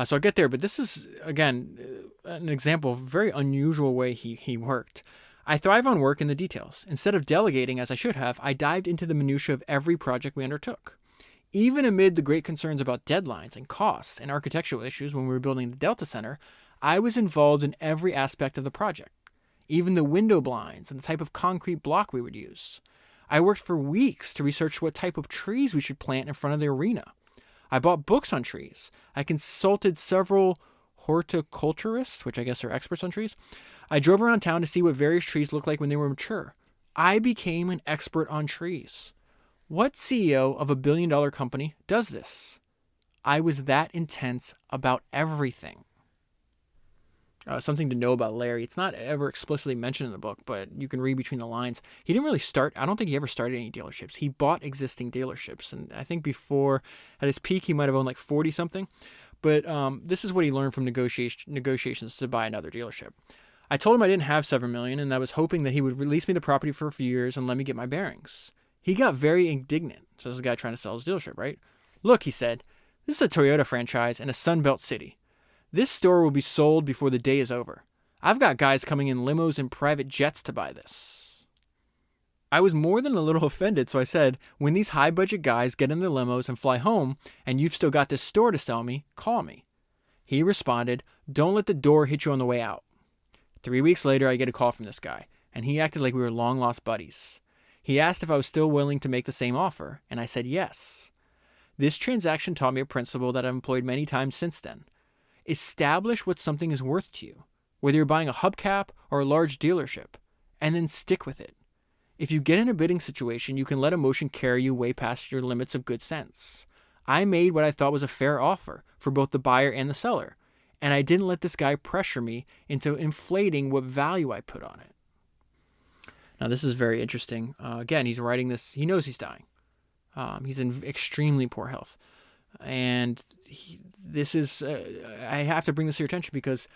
So I'll get there, but this is, again, an example of a very unusual way he worked. I thrive on work in the details. Instead of delegating as I should have, I dived into the minutiae of every project we undertook. Even amid the great concerns about deadlines and costs and architectural issues when we were building the Delta Center, I was involved in every aspect of the project, even the window blinds and the type of concrete block we would use. I worked for weeks to research what type of trees we should plant in front of the arena. I bought books on trees. I consulted several horticulturists, which I guess are experts on trees. I drove around town to see what various trees looked like when they were mature. I became an expert on trees. What CEO of $1 billion company does this? I was that intense about everything. Something to know about Larry. It's not ever explicitly mentioned in the book, but you can read between the lines. He didn't really start, I don't think he ever started any dealerships. He bought existing dealerships. And I think before, at his peak, he might have owned like 40 something. But this is what he learned from negotiations to buy another dealership. I told him I didn't have $7 million, and I was hoping that he would release me the property for a few years and let me get my bearings. He got very indignant. So this is a guy trying to sell his dealership, right? Look, he said, this is a Toyota franchise in a Sunbelt city. This store will be sold before the day is over. I've got guys coming in limos and private jets to buy this. I was more than a little offended, so I said, when these high-budget guys get in their limos and fly home, and you've still got this store to sell me, call me. He responded, don't let the door hit you on the way out. 3 weeks later, I get a call from this guy, and he acted like we were long-lost buddies. He asked if I was still willing to make the same offer, and I said yes. This transaction taught me a principle that I've employed many times since then. Establish what something is worth to you, whether you're buying a hubcap or a large dealership, and then stick with it. If you get in a bidding situation, you can let emotion carry you way past your limits of good sense. I made what I thought was a fair offer for both the buyer and the seller, and I didn't let this guy pressure me into inflating what value I put on it. Now, this is very interesting. Again, he's writing this. He knows he's dying. He's in extremely poor health. And this is, I have to bring this to your attention because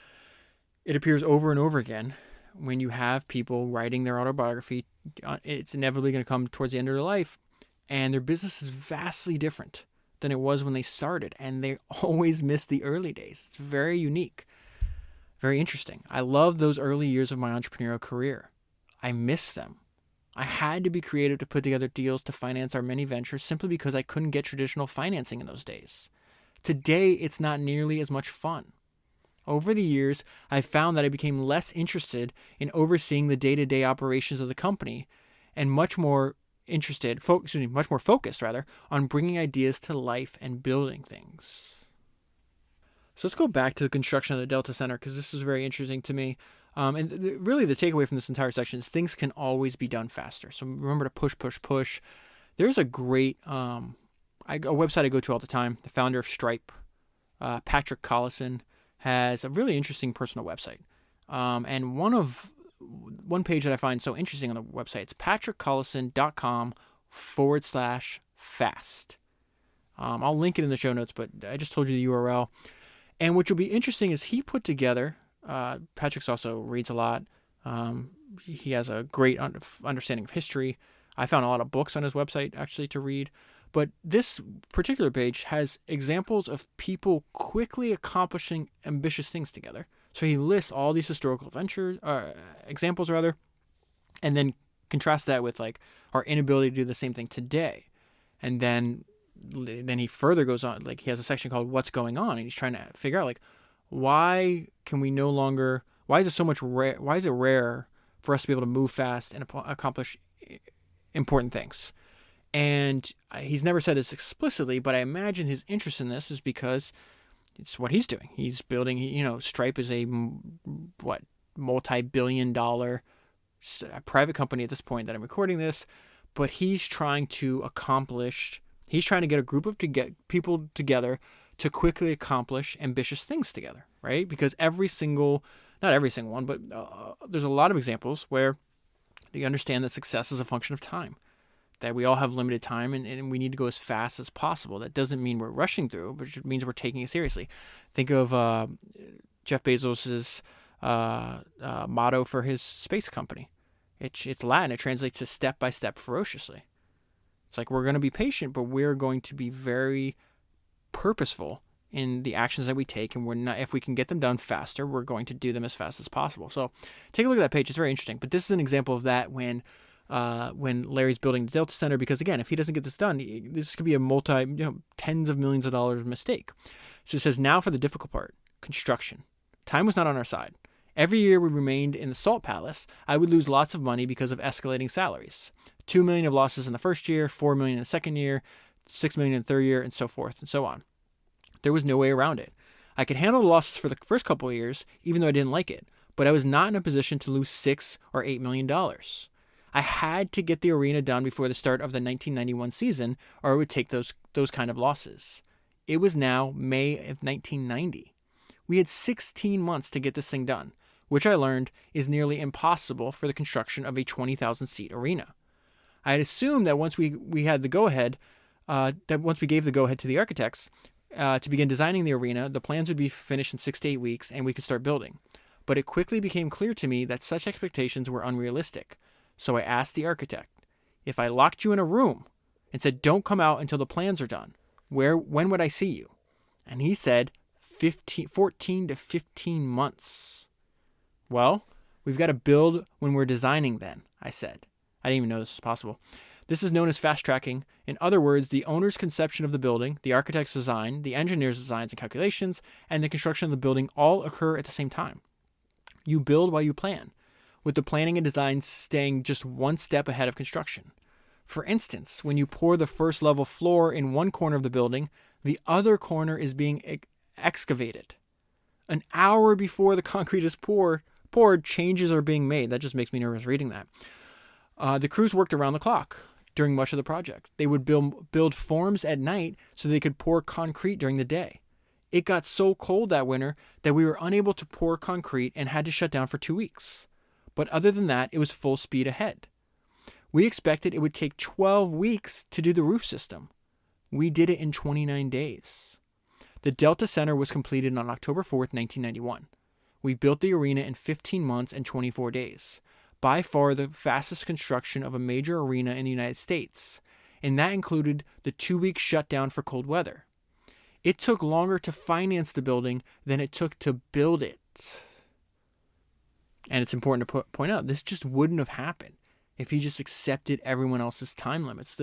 it appears over and over again when you have people writing their autobiography. It's inevitably going to come towards the end of their life, and their business is vastly different than it was when they started, and they always miss the early days. It's very unique, very interesting. I love those early years of my entrepreneurial career. I miss them. I had to be creative to put together deals to finance our many ventures simply because I couldn't get traditional financing in those days. Today, it's not nearly as much fun. Over the years, I've found that I became less interested in overseeing the day-to-day operations of the company and much more focused on bringing ideas to life and building things. So let's go back to the construction of the Delta Center because this is very interesting to me. Really the takeaway from this entire section is things can always be done faster. So remember to push. There's a great a website I go to all the time. The founder of Stripe, Patrick Collison, has a really interesting personal website. And one page that I find so interesting on the website, it's patrickcollison.com/fast. I'll link it in the show notes, but I just told you the URL. And what will be interesting is he put together, Patrick's also reads a lot. He has a great understanding of history. I found a lot of books on his website actually to read. But this particular page has examples of people quickly accomplishing ambitious things together. So he lists all these historical examples, and then contrasts that with like our inability to do the same thing today. And then he further goes on, like he has a section called "What's Going On," and he's trying to figure out like why is it so much rare? Why is it rare for us to be able to move fast and accomplish important things? And he's never said this explicitly, but I imagine his interest in this is because it's what he's doing. He's building, Stripe is a multi-billion-dollar private company at this point that I'm recording this, but he's trying to get a group of people together to quickly accomplish ambitious things together, right? Because not every single one, but there's a lot of examples where you understand that success is a function of time, that we all have limited time and we need to go as fast as possible. That doesn't mean we're rushing through, but it means we're taking it seriously. Think of Jeff Bezos's motto for his space company. It's Latin. It translates to step by step ferociously. It's like we're going to be patient, but we're going to be very purposeful in the actions that we take, and if we can get them done faster, we're going to do them as fast as possible. So take a look at that page. It's very interesting. But this is an example of that when Larry's building the Delta Center, because again, if he doesn't get this done, this could be a tens of millions of dollars mistake. So it says, now for the difficult part, construction. Time was not on our side. Every year we remained in the Salt Palace, I would lose lots of money because of escalating salaries. $2 million of losses in the first year, $4 million in the second year, $6 million in the third year, and so forth and so on. There was no way around it. I could handle the losses for the first couple of years, even though I didn't like it, but I was not in a position to lose $6 or $8 million. I had to get the arena done before the start of the 1991 season, or I would take those kind of losses. It was now May of 1990. We had 16 months to get this thing done, which I learned is nearly impossible for the construction of a 20,000-seat arena. I had assumed that once we had the go-ahead, once we gave the go-ahead to the architects to begin designing the arena, the plans would be finished in 6 to 8 weeks and we could start building. But it quickly became clear to me that such expectations were unrealistic. So I asked the architect, if I locked you in a room and said, don't come out until the plans are done, when would I see you? And he said, 14 to 15 months. Well, we've got to build when we're designing then, I said. I didn't even know this was possible. This is known as fast tracking. In other words, the owner's conception of the building, the architect's design, the engineer's designs and calculations, and the construction of the building all occur at the same time. You build while you plan, with the planning and design staying just one step ahead of construction. For instance, when you pour the first level floor in one corner of the building, the other corner is being excavated. An hour before the concrete is poured, changes are being made. That just makes me nervous reading that. The crews worked around the clock during much of the project. They would build forms at night so they could pour concrete during the day. It got so cold that winter that we were unable to pour concrete and had to shut down for 2 weeks. But other than that, it was full speed ahead. We expected it would take 12 weeks to do the roof system. We did it in 29 days. The Delta Center was completed on October 4th, 1991. We built the arena in 15 months and 24 days. By far the fastest construction of a major arena in the United States, and that included the 2-week shutdown for cold weather. It took longer to finance the building than it took to build it. And it's important to point out, this just wouldn't have happened if he just accepted everyone else's time limits.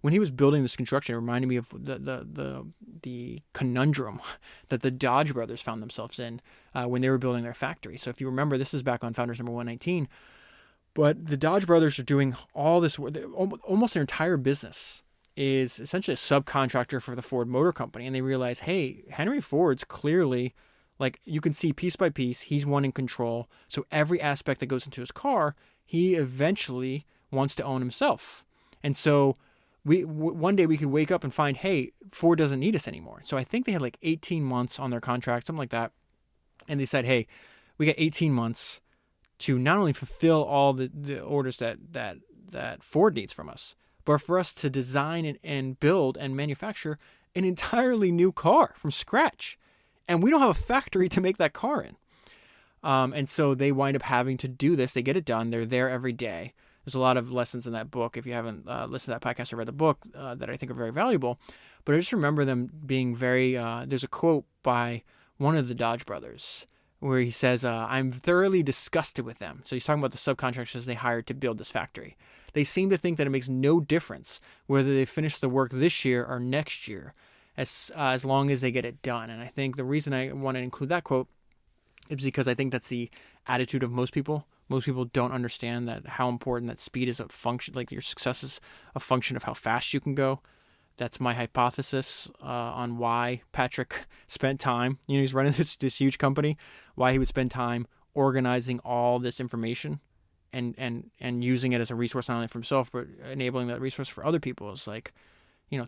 When he was building this construction, it reminded me of the conundrum that the Dodge brothers found themselves in when they were building their factory. So if you remember, this is back on Founders number 119. But the Dodge brothers are doing all this work. Almost their entire business is essentially a subcontractor for the Ford Motor Company. And they realize, hey, Henry Ford's clearly, like, you can see piece by piece, he's one in control. So every aspect that goes into his car, he eventually wants to own himself. And so one day we could wake up and find, hey, Ford doesn't need us anymore. So I think they had like 18 months on their contract, something like that. And they said, hey, we got 18 months to not only fulfill all the orders that Ford needs from us, but for us to design and build and manufacture an entirely new car from scratch. And we don't have a factory to make that car in. And so they wind up having to do this. They get it done. They're there every day. There's a lot of lessons in that book. If you haven't listened to that podcast or read the book that I think are very valuable. But I just remember them being very, there's a quote by one of the Dodge brothers where he says, I'm thoroughly disgusted with them. So he's talking about the subcontractors they hired to build this factory. They seem to think that it makes no difference whether they finish the work this year or next year, as long as they get it done. And I think the reason I want to include that quote is because I think that's the attitude of most people. Most people don't understand that how important that speed is a function, like your success is a function of how fast you can go. That's my hypothesis on why Patrick spent time. He's running this huge company, why he would spend time organizing all this information and using it as a resource not only for himself, but enabling that resource for other people. Is like,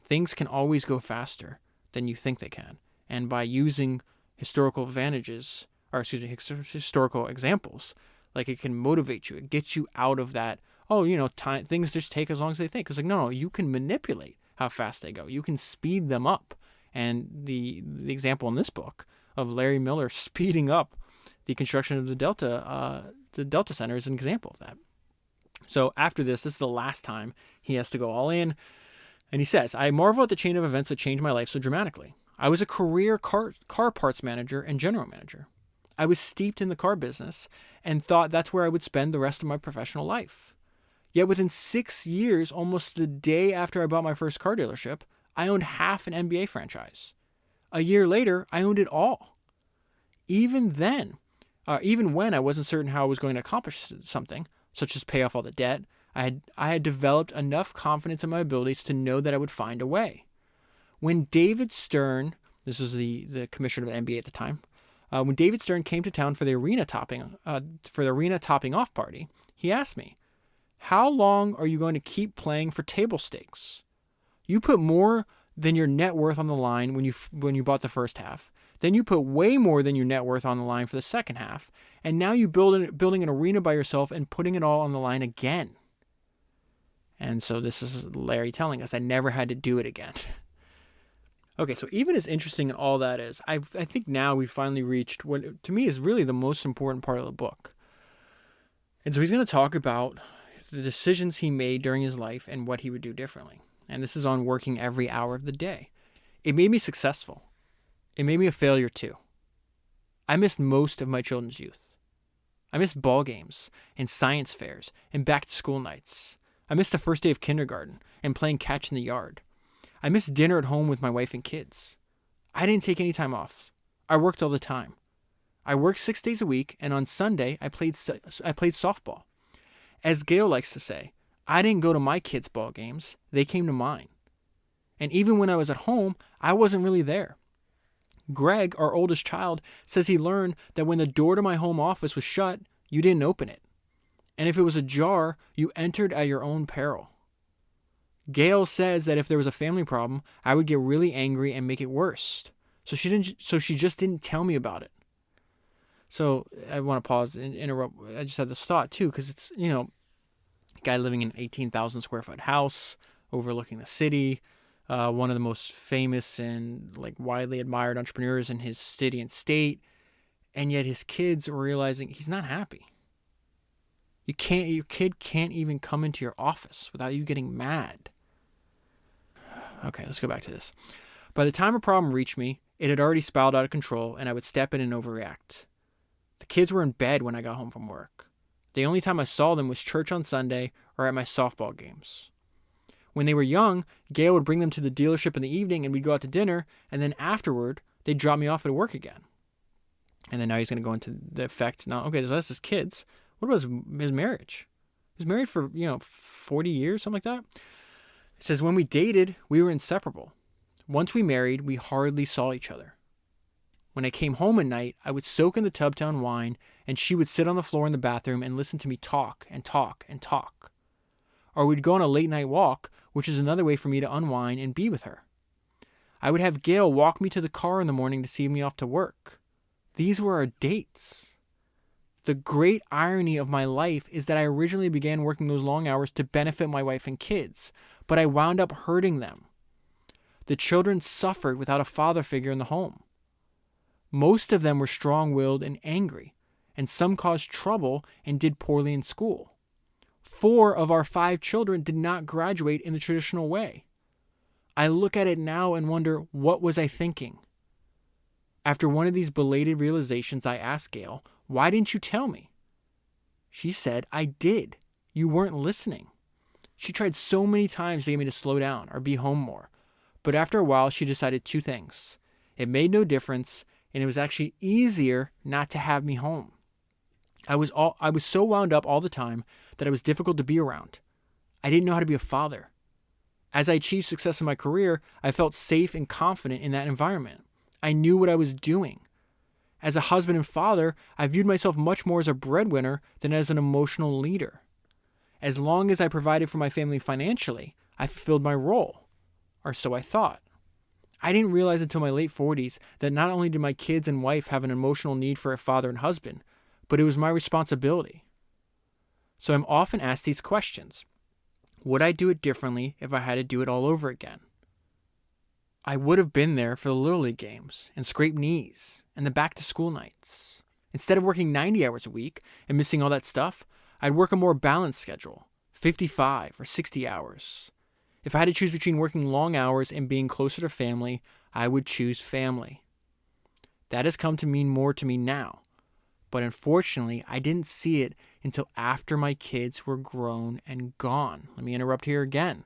things can always go faster than you think they can. And by using historical examples, like, it can motivate you. It gets you out of that, time, things just take as long as they think. It's like, no, you can manipulate how fast they go. You can speed them up. And the example in this book of Larry Miller speeding up the construction of the Delta Center is an example of that. So after this is the last time he has to go all in. And he says, I marvel at the chain of events that changed my life so dramatically. I was a career car parts manager and general manager. I was steeped in the car business and thought that's where I would spend the rest of my professional life. Yet within 6 years, almost the day after I bought my first car dealership, I owned half an NBA franchise. A year later, I owned it all. Even when I wasn't certain how I was going to accomplish something, such as pay off all the debt, I had developed enough confidence in my abilities to know that I would find a way. When David Stern, this was the commissioner of the NBA at the time, when David Stern came to town for the arena topping off party, he asked me, "How long are you going to keep playing for table stakes? You put more than your net worth on the line when you bought the first half. Then you put way more than your net worth on the line for the second half, and now you building an arena by yourself and putting it all on the line again." And so this is Larry telling us, I never had to do it again. Okay, so even as interesting and all that is, I think now we finally reached what to me is really the most important part of the book. And so he's going to talk about the decisions he made during his life and what he would do differently. And this is on working every hour of the day. It made me successful. It made me a failure too. I missed most of my children's youth. I missed ball games and science fairs and back to school nights. I missed the first day of kindergarten and playing catch in the yard. I missed dinner at home with my wife and kids. I didn't take any time off. I worked all the time. I worked 6 days a week, and on Sunday I played softball. As Gail likes to say, I didn't go to my kids' ball games. They came to mine. And even when I was at home, I wasn't really there. Greg, our oldest child, says he learned that when the door to my home office was shut, you didn't open it. And if it was ajar, you entered at your own peril. Gail says that if there was a family problem, I would get really angry and make it worse. So she just didn't tell me about it. So I want to pause and interrupt. I just had this thought too, because it's, a guy living in an 18,000 square foot house overlooking the city, one of the most famous and widely admired entrepreneurs in his city and state, and yet his kids are realizing he's not happy. Your kid can't even come into your office without you getting mad. Okay, let's go back to this. By the time a problem reached me, it had already spiraled out of control, and I would step in and overreact. The kids were in bed when I got home from work. The only time I saw them was church on Sunday or at my softball games. When they were young, Gail would bring them to the dealership in the evening, and we'd go out to dinner, and then afterward, they'd drop me off at work again. And then now he's going to go into the effect. Now, okay, so that's his kids. What about his marriage? He was married for, 40 years, something like that. It says, when we dated, we were inseparable. Once we married, we hardly saw each other. When I came home at night, I would soak in the tub to unwind, and she would sit on the floor in the bathroom and listen to me talk and talk and talk. Or we'd go on a late night walk, which is another way for me to unwind and be with her. I would have Gail walk me to the car in the morning to see me off to work. These were our dates. The great irony of my life is that I originally began working those long hours to benefit my wife and kids, but I wound up hurting them. The children suffered without a father figure in the home. Most of them were strong-willed and angry, and some caused trouble and did poorly in school. 4 of our 5 children did not graduate in the traditional way. I look at it now and wonder, what was I thinking? After one of these belated realizations, I asked Gail, why didn't you tell me? She said, I did. You weren't listening. She tried so many times to get me to slow down or be home more. But after a while, she decided 2 things. It made no difference, and it was actually easier not to have me home. I was so wound up all the time that I was difficult to be around. I didn't know how to be a father. As I achieved success in my career, I felt safe and confident in that environment. I knew what I was doing. As a husband and father, I viewed myself much more as a breadwinner than as an emotional leader. As long as I provided for my family financially, I fulfilled my role, or so I thought. I didn't realize until my late 40s that not only did my kids and wife have an emotional need for a father and husband, but it was my responsibility. So I'm often asked these questions. Would I do it differently if I had to do it all over again? I would have been there for the Little League games and scraped knees and the back-to-school nights. Instead of working 90 hours a week and missing all that stuff, I'd work a more balanced schedule, 55 or 60 hours. If I had to choose between working long hours and being closer to family, I would choose family. That has come to mean more to me now. But unfortunately, I didn't see it until after my kids were grown and gone. Let me interrupt here again.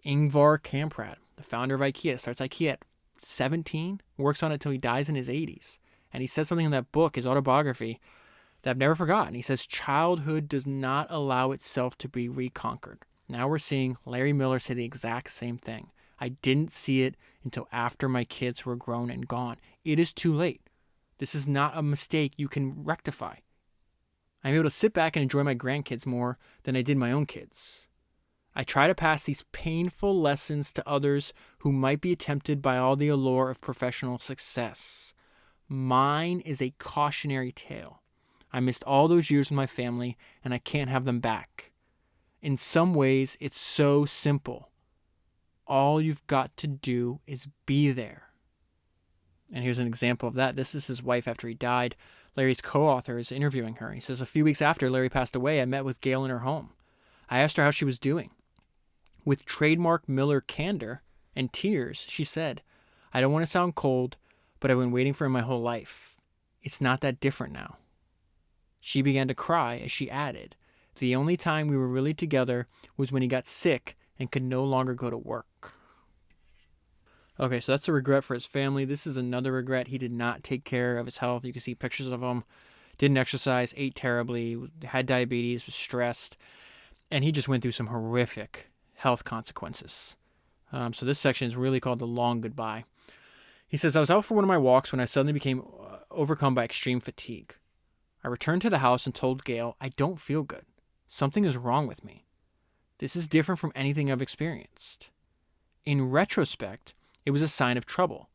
Ingvar Kamprad, the founder of IKEA, starts IKEA at 17, works on it till he dies in his 80s. And he says something in that book, his autobiography, that I've never forgotten. He says, childhood does not allow itself to be reconquered. Now we're seeing Larry Miller say the exact same thing. I didn't see it until after my kids were grown and gone. It is too late. This is not a mistake you can rectify. I'm able to sit back and enjoy my grandkids more than I did my own kids. I try to pass these painful lessons to others who might be tempted by all the allure of professional success. Mine is a cautionary tale. I missed all those years with my family, and I can't have them back. In some ways, it's so simple. All you've got to do is be there. And here's an example of that. This is his wife after he died. Larry's co-author is interviewing her. He says, a few weeks after Larry passed away, I met with Gail in her home. I asked her how she was doing. With trademark Miller candor and tears, she said, I don't want to sound cold, but I've been waiting for him my whole life. It's not that different now. She began to cry as she added, the only time we were really together was when he got sick and could no longer go to work. Okay, so that's a regret for his family. This is another regret. He did not take care of his health. You can see pictures of him. Didn't exercise, ate terribly, had diabetes, was stressed, and he just went through some horrific health consequences. So this section is really called The Long Goodbye. He says, I was out for one of my walks when I suddenly became overcome by extreme fatigue. I returned to the house and told Gail, I don't feel good. Something is wrong with me. This is different from anything I've experienced. In retrospect, it was a sign of trouble,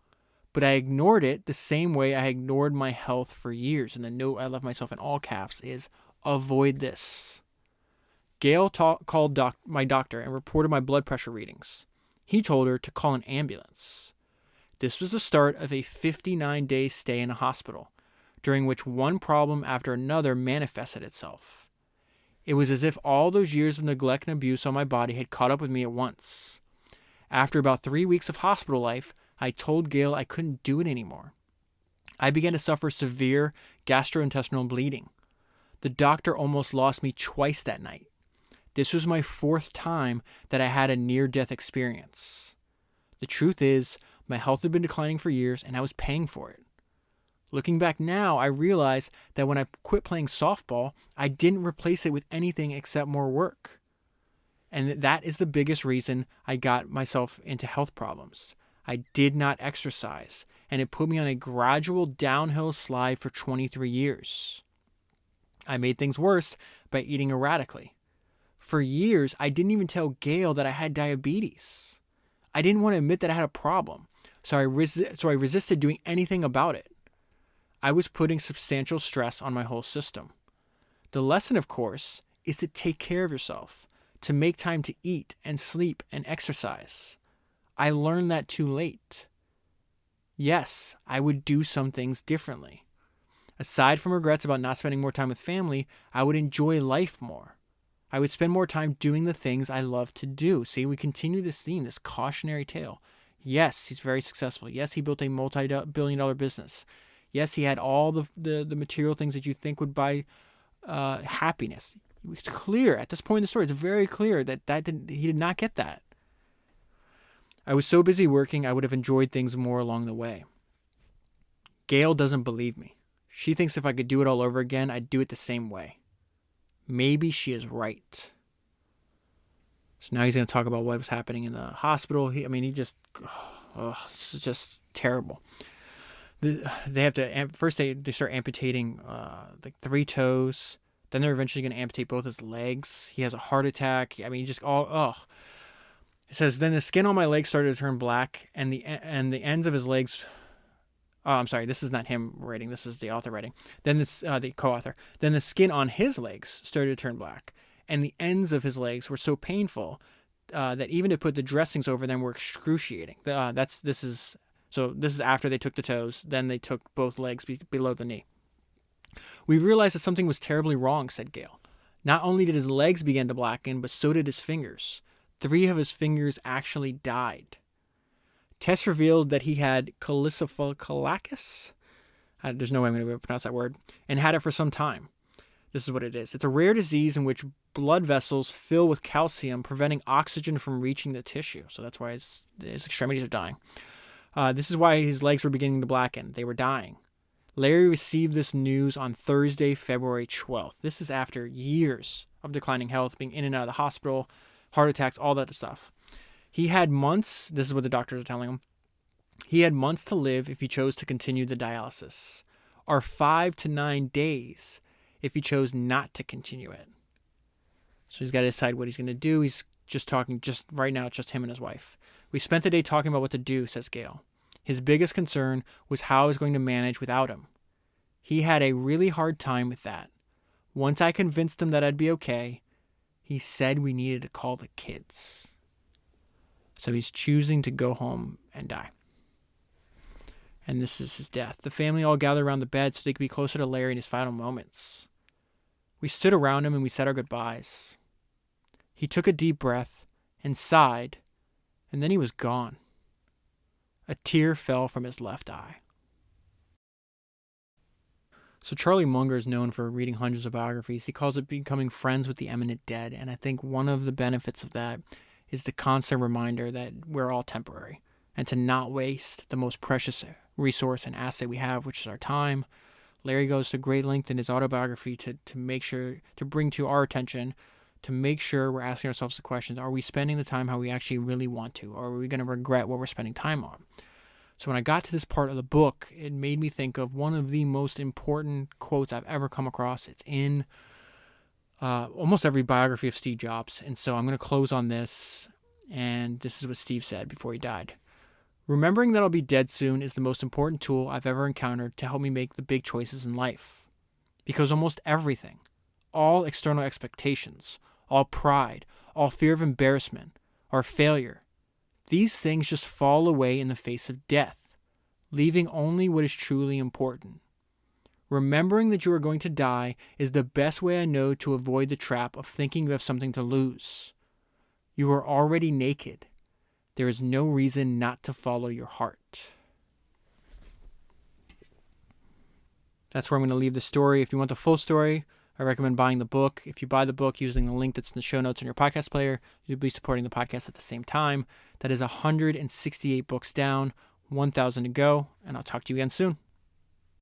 but I ignored it the same way I ignored my health for years. And the note I left myself in all caps is, avoid this. Gail called my doctor and reported my blood pressure readings. He told her to call an ambulance. This was the start of a 59-day stay in a hospital, during which one problem after another manifested itself. It was as if all those years of neglect and abuse on my body had caught up with me at once. After about 3 weeks of hospital life, I told Gail I couldn't do it anymore. I began to suffer severe gastrointestinal bleeding. The doctor almost lost me twice that night. This was my 4th time that I had a near-death experience. The truth is, my health had been declining for years, and I was paying for it. Looking back now, I realize that when I quit playing softball, I didn't replace it with anything except more work. And that is the biggest reason I got myself into health problems. I did not exercise, and it put me on a gradual downhill slide for 23 years. I made things worse by eating erratically. For years, I didn't even tell Gail that I had diabetes. I didn't want to admit that I had a problem, so I resisted doing anything about it. I was putting substantial stress on my whole system. The lesson, of course, is to take care of yourself, to make time to eat and sleep and exercise. I learned that too late. Yes, I would do some things differently. Aside from regrets about not spending more time with family, I would enjoy life more. I would spend more time doing the things I love to do. See, we continue this theme, this cautionary tale. Yes, he's very successful. Yes, he built a multi-billion-dollar business. Yes, he had all the material things that you think would buy happiness. It's clear at this point in the story. It's very clear that he did not get that. I was so busy working, I would have enjoyed things more along the way. Gail doesn't believe me. She thinks if I could do it all over again, I'd do it the same way. Maybe she is right. So now he's going to talk about what was happening in the hospital. This is just terrible. They have to first they start amputating like 3 toes. Then they're eventually going to amputate both his legs. He has a heart attack. I mean, just all It says then the skin on my legs started to turn black, and the ends of his legs. Oh, I'm sorry. This is not him writing. This is the author writing. Then this the co-author. Then the skin on his legs started to turn black, and the ends of his legs were so painful that even to put the dressings over them were excruciating. This is after they took the toes. Then they took both legs below the knee. We realized that something was terribly wrong, said Gail. Not only did his legs begin to blacken, but so did his fingers. 3 of his fingers actually died. Tests revealed that he had cholecystolacus. There's no way I'm going to pronounce that word. And had it for some time. This is what it is. It's a rare disease in which blood vessels fill with calcium, preventing oxygen from reaching the tissue. So that's why his extremities are dying. This is why his legs were beginning to blacken. They were dying. Larry received this news on Thursday, February 12th. This is after years of declining health, being in and out of the hospital, heart attacks, all that stuff. He had months, this is what the doctors are telling him, he had months to live if he chose to continue the dialysis, or 5 to 9 days if he chose not to continue it. So he's got to decide what he's going to do. He's just talking, right now, it's just him and his wife. We spent the day talking about what to do, says Gail. His biggest concern was how I was going to manage without him. He had a really hard time with that. Once I convinced him that I'd be okay, he said we needed to call the kids. So he's choosing to go home and die. And this is his death. The family all gathered around the bed so they could be closer to Larry in his final moments. We stood around him and we said our goodbyes. He took a deep breath and sighed, and then he was gone. A tear fell from his left eye. So Charlie Munger is known for reading hundreds of biographies. He calls it becoming friends with the eminent dead. And I think one of the benefits of that is the constant reminder that we're all temporary and to not waste the most precious resource and asset we have, which is our time. Larry goes to great length in his autobiography to make sure, to bring to our attention, to make sure we're asking ourselves the questions, are we spending the time how we actually really want to? Or are we going to regret what we're spending time on? So when I got to this part of the book, it made me think of one of the most important quotes I've ever come across. It's in almost every biography of Steve Jobs. And so I'm going to close on this. And this is what Steve said before he died. Remembering that I'll be dead soon is the most important tool I've ever encountered to help me make the big choices in life. Because almost everything, all external expectations, all pride, all fear of embarrassment, or failure, these things just fall away in the face of death, leaving only what is truly important. Remembering that you are going to die is the best way I know to avoid the trap of thinking you have something to lose. You are already naked. There is no reason not to follow your heart. That's where I'm going to leave the story. If you want the full story, I recommend buying the book. If you buy the book using the link that's in the show notes on your podcast player, you'll be supporting the podcast at the same time. That is 168 books down, 1,000 to go, and I'll talk to you again soon.